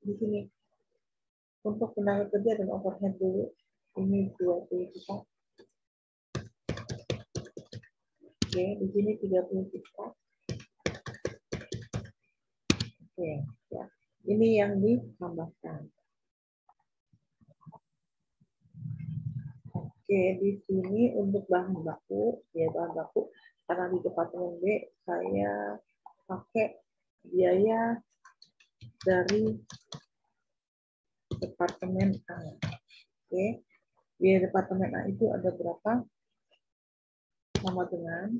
A: di sini untuk tenaga kerja dan overhead dulu, ini 20 juta. Oke, di sini 30 juta. Oke, ya. Ini yang ditambahkan. Oke, di sini untuk bahan baku, ya bahan baku, karena di departemen B saya pakai biaya dari departemen A. Oke, biaya departemen A itu ada berapa? Sama dengan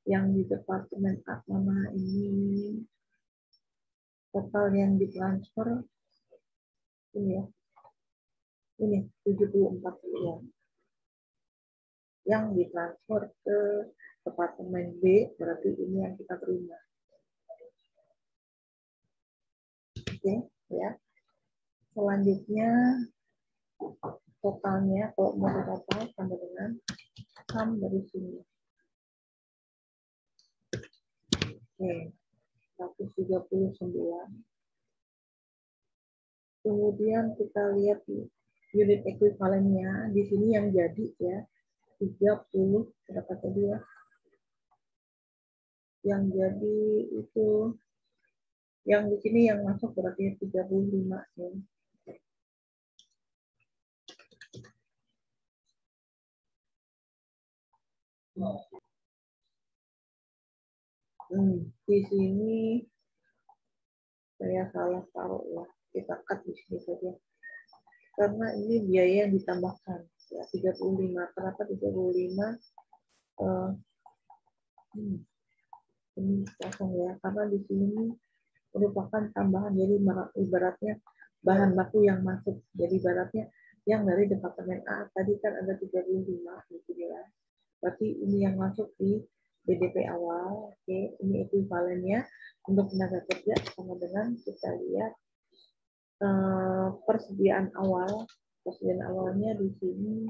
A: yang di departemen A mana ini total yang ditransfer ini ya. Ini 74 miliar. Yang ditransfer ke departemen B berarti ini yang kita terima. Oke, ya. Selanjutnya totalnya kalau mau total sama dengan sum dari sini. Oke, 139. Kemudian kita lihat unit ekuivalennya di sini yang jadi ya 30 berapa tadi ya? Yang jadi itu yang di sini yang masuk berarti 35 ya. Di sini saya salah taruh ya. Kita cut di sini saja. Karena ini biaya yang ditambahkan ya 35. Kenapa 35? Ini kosong ya. Karena di sini merupakan tambahan. Jadi ibaratnya bahan baku yang masuk. Jadi ibaratnya yang dari Departemen A. Tadi kan ada 35 gitu ya. Berarti ini yang masuk di BDP awal. Oke, ini ekuivalennya untuk tenaga kerja sama dengan kita lihat persediaan awal. Persediaan awalnya di sini,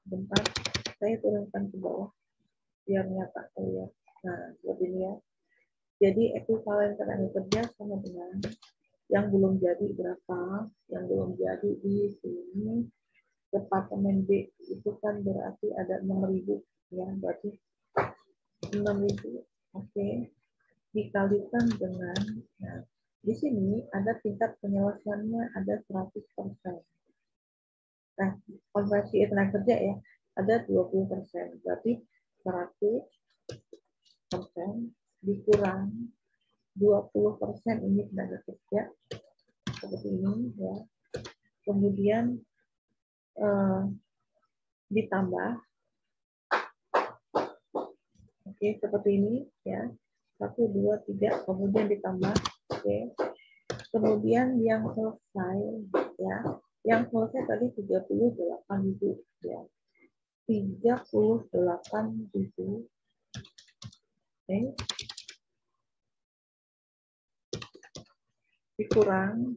A: bentar, saya turunkan ke bawah biar nyata terlihat. Nah, seperti ini ya. Jadi ekuivalen tenaga kerja sama dengan yang belum jadi berapa, yang belum jadi di sini Departemen B itu kan berarti ada 6.000 ya, berarti 6.000. Oke, dikalikan dengan, nah, di sini ada tingkat penyelesaiannya ada 100%. Nah, konversi tenaga kerja ya, ada 20%. Berarti 100% dikurang 20% ini tenaga kerja seperti ini ya. Kemudian ditambah, oke, seperti ini ya. 1, 2, 3, kemudian ditambah, oke. Kemudian yang selesai ya, yang selesai tadi 38.000 ya. 38.000. Oke. Dikurang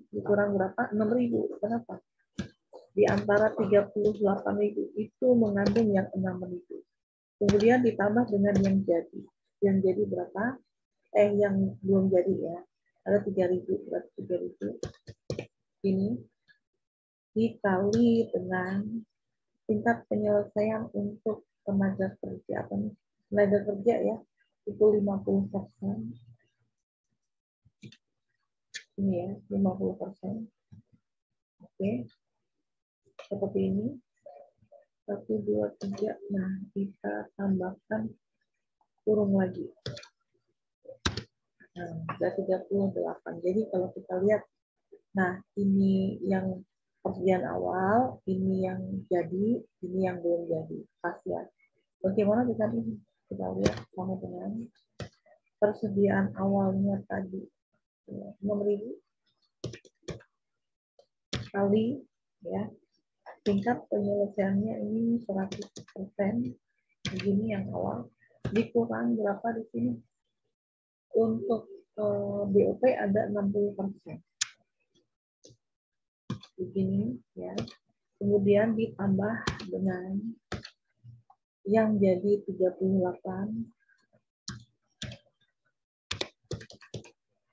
A: berapa? 6.000. Kenapa? Di antara 38.000 itu mengandung yang 6.000. Kemudian ditambah dengan yang jadi. Yang jadi berapa? Yang belum jadi ya. Ada 3.000, berarti 3.000. Ini dikali dengan tingkat penyelesaian untuk tenaga kerja. Tenaga kerja ya, itu 50%. Ini ya, 50%. Oke. Seperti ini. 1, 2, 3. Nah, kita tambahkan kurung lagi. Nah, ada 38. Jadi kalau kita lihat, nah ini yang persediaan awal, ini yang jadi, ini yang belum jadi. Pas ya. Bagaimana kita ini? Kita lihat sama dengan persediaan awalnya tadi. 6.000 kali ya. Tingkat penyelesaiannya ini 100%. Begini yang awal. Dikurang berapa di sini? Untuk BOP ada 60%. Begini ya. Kemudian ditambah dengan yang jadi 38.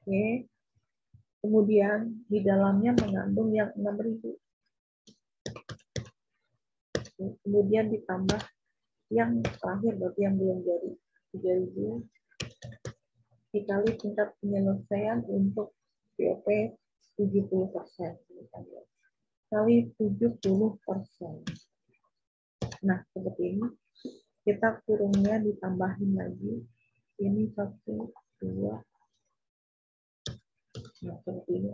A: Oke. Kemudian di dalamnya mengandung yang 6.000. Kemudian ditambah yang terakhir berarti yang belum jadi 3.000 dikali tingkat penyelesaian untuk BOP 70%. Kali 70%. Nah, seperti ini. Kita kurungnya ditambahin lagi. Ini 1, 2. Nah, seperti ini.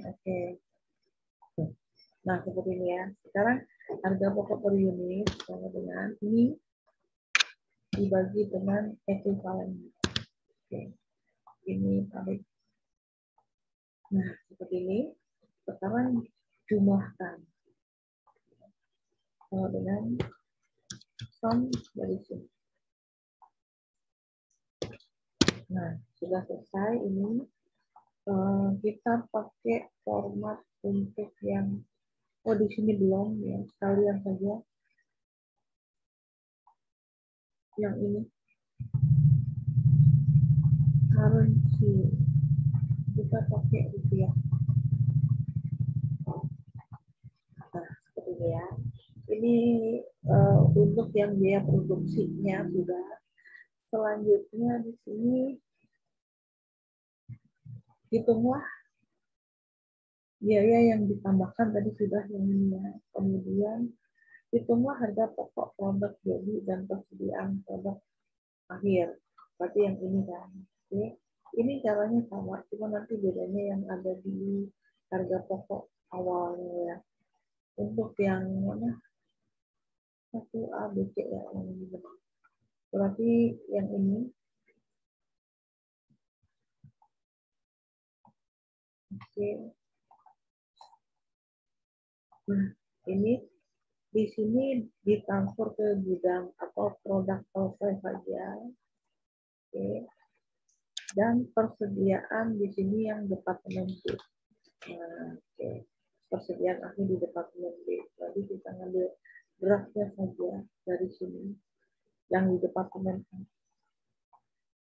A: Oke. Nah, seperti ini ya. Sekarang harga pokok per unit sama dengan ini dibagi dengan ekuivalen. Oke. Ini tarik. Nah, seperti ini. Sekarang jumlahkan sama dengan sum dari sini. Nah, sudah selesai ini. Kita pakai format untuk yang di sini belum ya, sekalian saja yang ini currency kita pakai rupiah. Nah, seperti ini ya. Ini untuk yang biaya produksinya sudah. Selanjutnya di sini hitunglah biaya yang ditambahkan tadi sudah yang ini ya. Kemudian hitunglah harga pokok produk jadi dan persediaan produk akhir. Berarti yang ini kan. Oke. Ini caranya sama, cuma nanti bedanya yang ada di harga pokok awalnya ya. Untuk yang mana? 1A, B, C ya. Yang ini benar. Berarti yang ini. Oke. Nah, ini di sini ditransfer ke gudang atau produk selesai saja. Oke. Dan persediaan di sini yang departemen B. Nah, oke. Persediaan akhir di departemen B. Jadi kita ngambil draftnya saja dari sini yang di departemen A.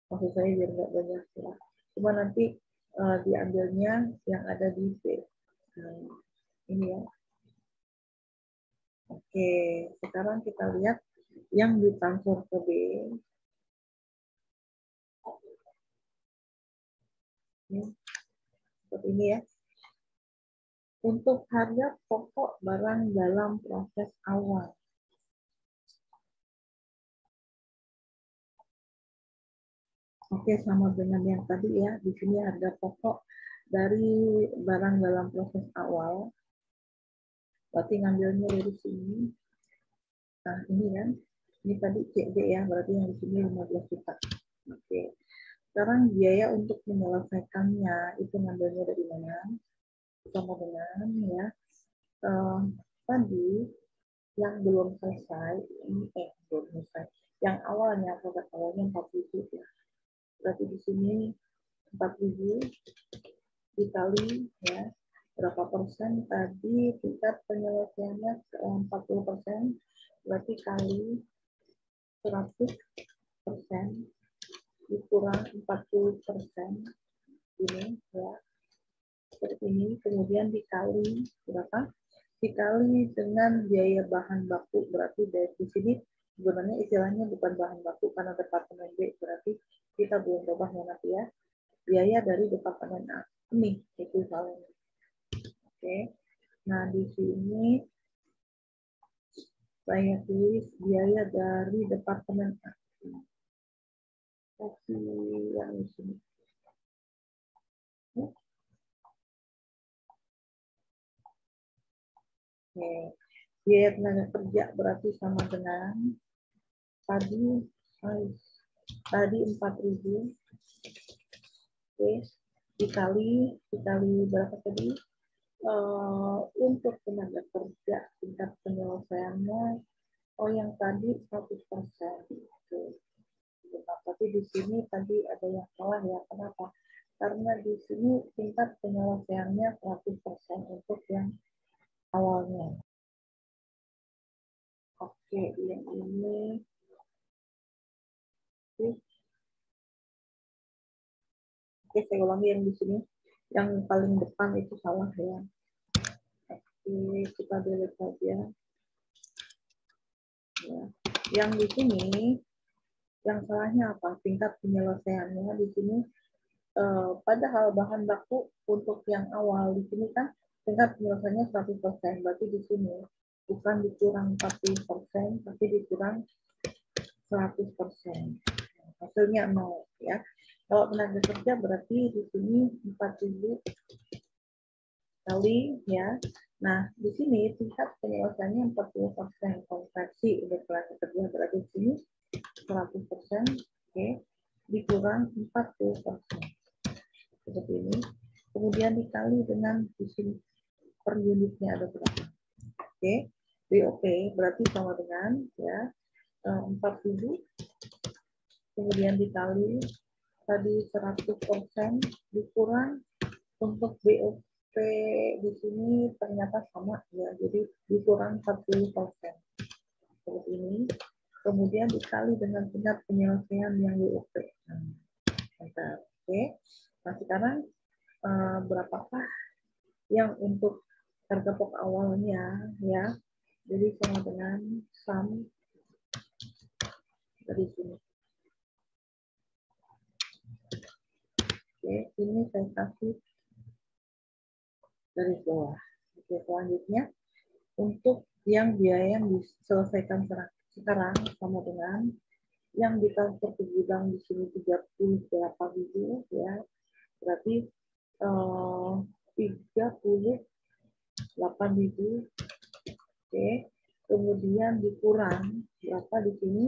A: Maksud saya biar nggak banyak ya. Cuma nanti diambilnya yang ada di B. Nah, ini ya. Oke, sekarang kita lihat yang ditransfer ke B. Seperti ini ya. Untuk harga pokok barang dalam proses awal. Oke, sama dengan yang tadi ya. Di sini harga pokok dari barang dalam proses awal. Berarti ngambilnya dari sini. Nah, ini kan. Ini tadi CD ya, berarti yang di sini 15 juta. Oke. Sekarang biaya untuk menyelesaikannya itu ngambilnya dari mana? Sama dengan ya. Tadi yang belum selesai, ini belum selesai. Yang awalnya, produk awalnya 40 ya. Berarti di sini 4.000 dikali ya berapa persen tadi tingkat penyelesaiannya 40%, berarti kali 100% dikurang 40% ini ya seperti ini, kemudian dikali berapa? Dikali dengan biaya bahan baku, berarti dari sini sebenarnya istilahnya bukan bahan baku karena departemen B, berarti kita belum ubahnya nanti ya. Biaya dari departemen A ini ekuivalen. Oke. Nah, di sini saya tulis biaya dari departemen A. Kasih yang di sini. Oke. Biaya tenaga kerja berarti sama dengan tadi 4.000. Oke. Dikali berapa tadi? Untuk tenaga kerja tingkat penyelesaiannya yang tadi 100%. Tapi di sini tadi ada yang salah ya. Kenapa? Karena di sini tingkat penyelesaiannya 100% untuk yang awalnya. Oke, yang ini. Oke, saya ulangi yang di sini. Yang paling depan itu salah ya. Oke, kita delete saja. Ya. Yang di sini, yang salahnya apa? Tingkat penyelesaiannya di sini. Padahal bahan baku untuk yang awal di sini kan tingkat penyelesaiannya 100%. Berarti di sini bukan dikurang 40%, tapi dikurang 100%. Hasilnya 0 ya. Kalau tenaga kerja berarti di sini 4.000 kali ya. Nah, di sini tingkat penyelesaiannya 40%, konversi untuk tenaga kerja berarti di sini 100%, oke, dikurang 40%. Seperti ini. Kemudian dikali dengan di sini per unitnya ada berapa. Oke. BOP berarti sama dengan ya 4.000 kemudian dikali tadi 100% dikurang untuk BOP di sini ternyata sama ya, jadi dikurang 40%. Seperti ini. Kemudian dikali dengan tingkat penyelesaian yang BOP. Oke. Nah, sekarang berapakah yang untuk harga pokok awalnya ya. Jadi sama dengan sum dari sini. Oke, ini saya kasih dari bawah. Oke, selanjutnya untuk yang biaya yang diselesaikan sekarang sama dengan yang ditransfer ke gudang di sini 38.000 ya. Berarti 38.000. Oke. Kemudian dikurang berapa di sini?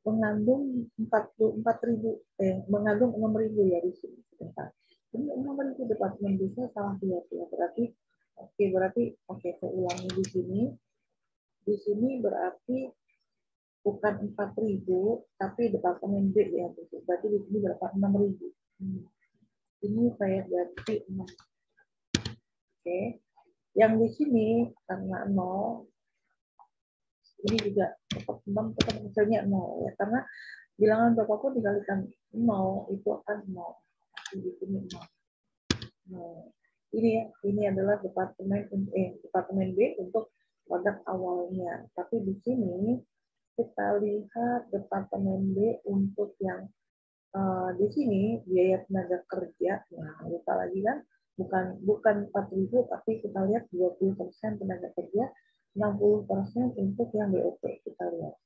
A: Mengandung 44.000 mengandung 6.000 ya di sini. Sebentar. Ini 6.000 departemen bisa salah lihat ya. Berarti Oke, berarti saya ulangi di sini. Di sini berarti bukan 4.000, tapi departemen B ya. Berarti di sini berapa? 6.000. Ini saya ganti 6. Oke. Yang di sini karena 0, ini juga tetap 6, tetap hasilnya 0 ya. Karena bilangan berapapun dikalikan 0 itu akan 0. Di sini 0. Nah, ini adalah departemen B untuk produk awalnya. Tapi di sini kita lihat departemen B untuk yang di sini biaya tenaga kerja. Nah, lupa lagi kan, bukan 4.000, tapi kita lihat 20% tenaga kerja, 60% untuk yang BOP kita lihat.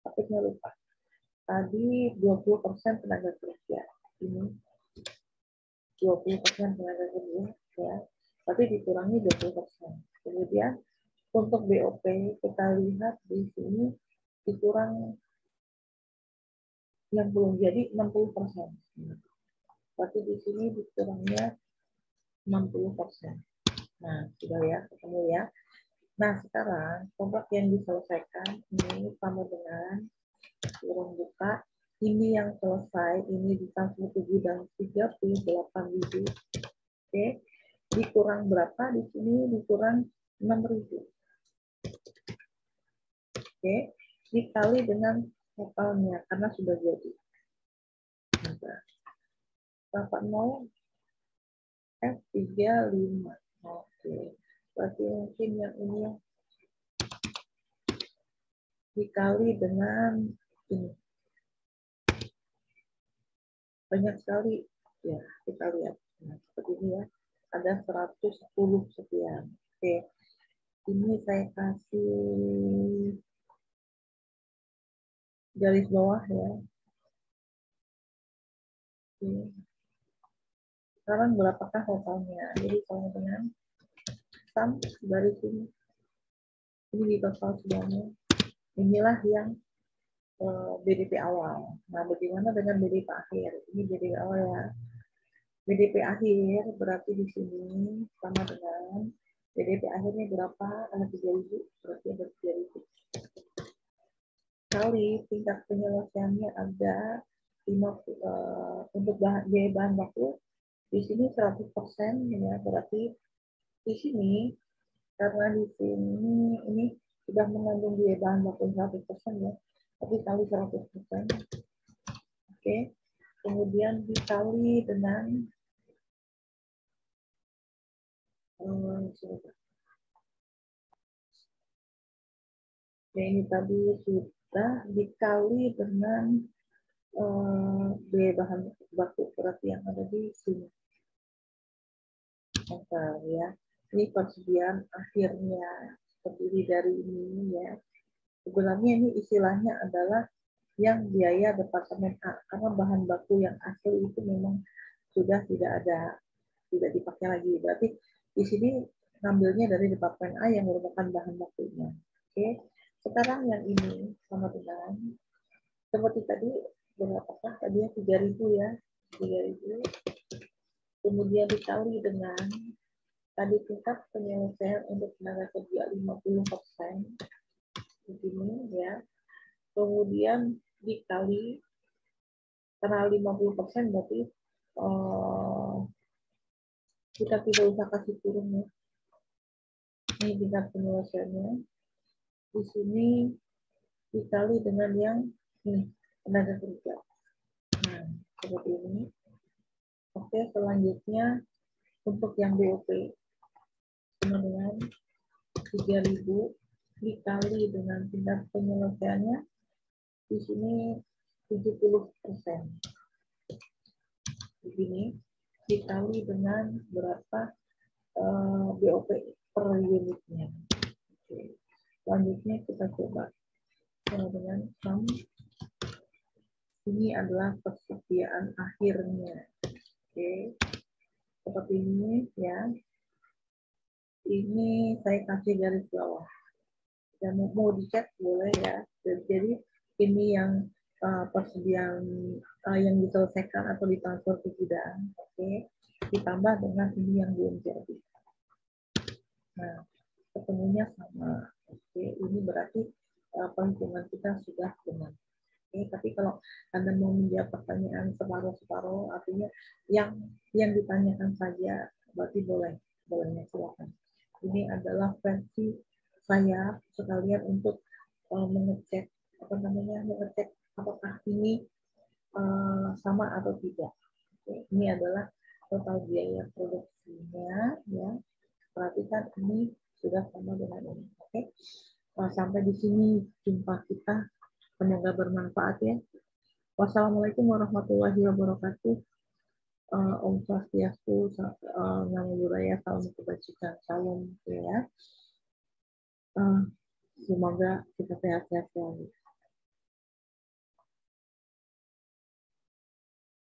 A: Tapi saya lupa. Tadi 20% tenaga kerja. Ini 20% tenaga kerja ya. Tapi dikurangi 20%. Kemudian untuk BOP kita lihat di sini dikurang 60, jadi 60%. Berarti di sini dikurangnya 60%. Nah, sudah ya, ketemu ya. Nah, sekarang produk yang diselesaikan ini sama dengan turun buka. Ini yang selesai, ini di 47 dan 38.000. Oke, dikurang berapa? Di sini dikurang 6.000. Oke, dikali dengan totalnya karena sudah jadi. Berapa 0? F35. Oke, berarti mungkin yang ini dikali dengan ini. Banyak sekali ya, kita lihat. Nah, seperti ini ya, ada 110 sekian. Oke, ini saya kasih garis bawah ya. Oke. Sekarang berapakah totalnya? Jadi sama dengan sum dari sini. Ini di total semuanya. Inilah yang BDP awal. Nah, bagaimana dengan BDP akhir? Ini BDP awal ya. BDP akhir berarti di sini sama dengan BDP akhirnya berapa? Ada 3.000, berarti ada 3.000. Kali tingkat penyelesaiannya ada 50, untuk biaya bahan baku di sini 100% ya, berarti di sini karena di sini ini sudah mengandung biaya bahan baku 100% ya, tapi kali 100%. Oke, kemudian dikali dengan ya, ini tadi sudah dikali dengan biaya bahan baku berarti yang ada di sini. Bentar, ya. Ini persediaan akhirnya terdiri dari ini ya. Sebenarnya ini istilahnya adalah yang biaya departemen A karena bahan baku yang asli itu memang sudah tidak dipakai lagi. Berarti di sini ngambilnya dari departemen A yang merupakan bahan bakunya. Oke. Sekarang yang ini sama dengan seperti tadi berapakah tadinya 3.000 ya. 3.000. Kemudian dikali dengan tadi tingkat penyelesaian untuk tenaga kerja 50% di sini ya. Kemudian dikali karena 50% berarti kita tidak usah kasih turun ya. Ini tingkat penyelesaiannya. Di sini dikali dengan yang ini tenaga kerja. Nah, seperti ini. Oke, selanjutnya untuk yang BOP sama dengan 3.000 dikali dengan tingkat penyelesaiannya di sini 70%. Di sini dikali dengan berapa BOP per unitnya. Oke. Selanjutnya kita coba sama dengan sum. Ini adalah persediaan akhirnya. Oke. Seperti ini ya. Ini saya kasih garis bawah. Dan mau dicek boleh ya. Jadi ini yang persediaan yang diselesaikan atau ditransfer ke gudang, oke, ditambah dengan ini yang belum jadi. Nah, ketemunya sama. Oke, ini berarti perhitungan kita sudah benar. Oke, tapi kalau Anda mau menjawab pertanyaan separuh-separuh, artinya yang ditanyakan saja, berarti bolehnya silakan. Ini adalah versi saya sekalian untuk mengecek mengecek apakah ini sama atau tidak. Oke, ini adalah total biaya produksinya, ya. Perhatikan ini sudah sama dengan ini. Oke, sampai di sini jumpa kita. Semoga bermanfaat ya. Wassalamualaikum warahmatullahi wabarakatuh. Om Swastiastu, Namo Buddhaya, salam kebajikan, salam ya. Semoga kita sehat-sehat selalu.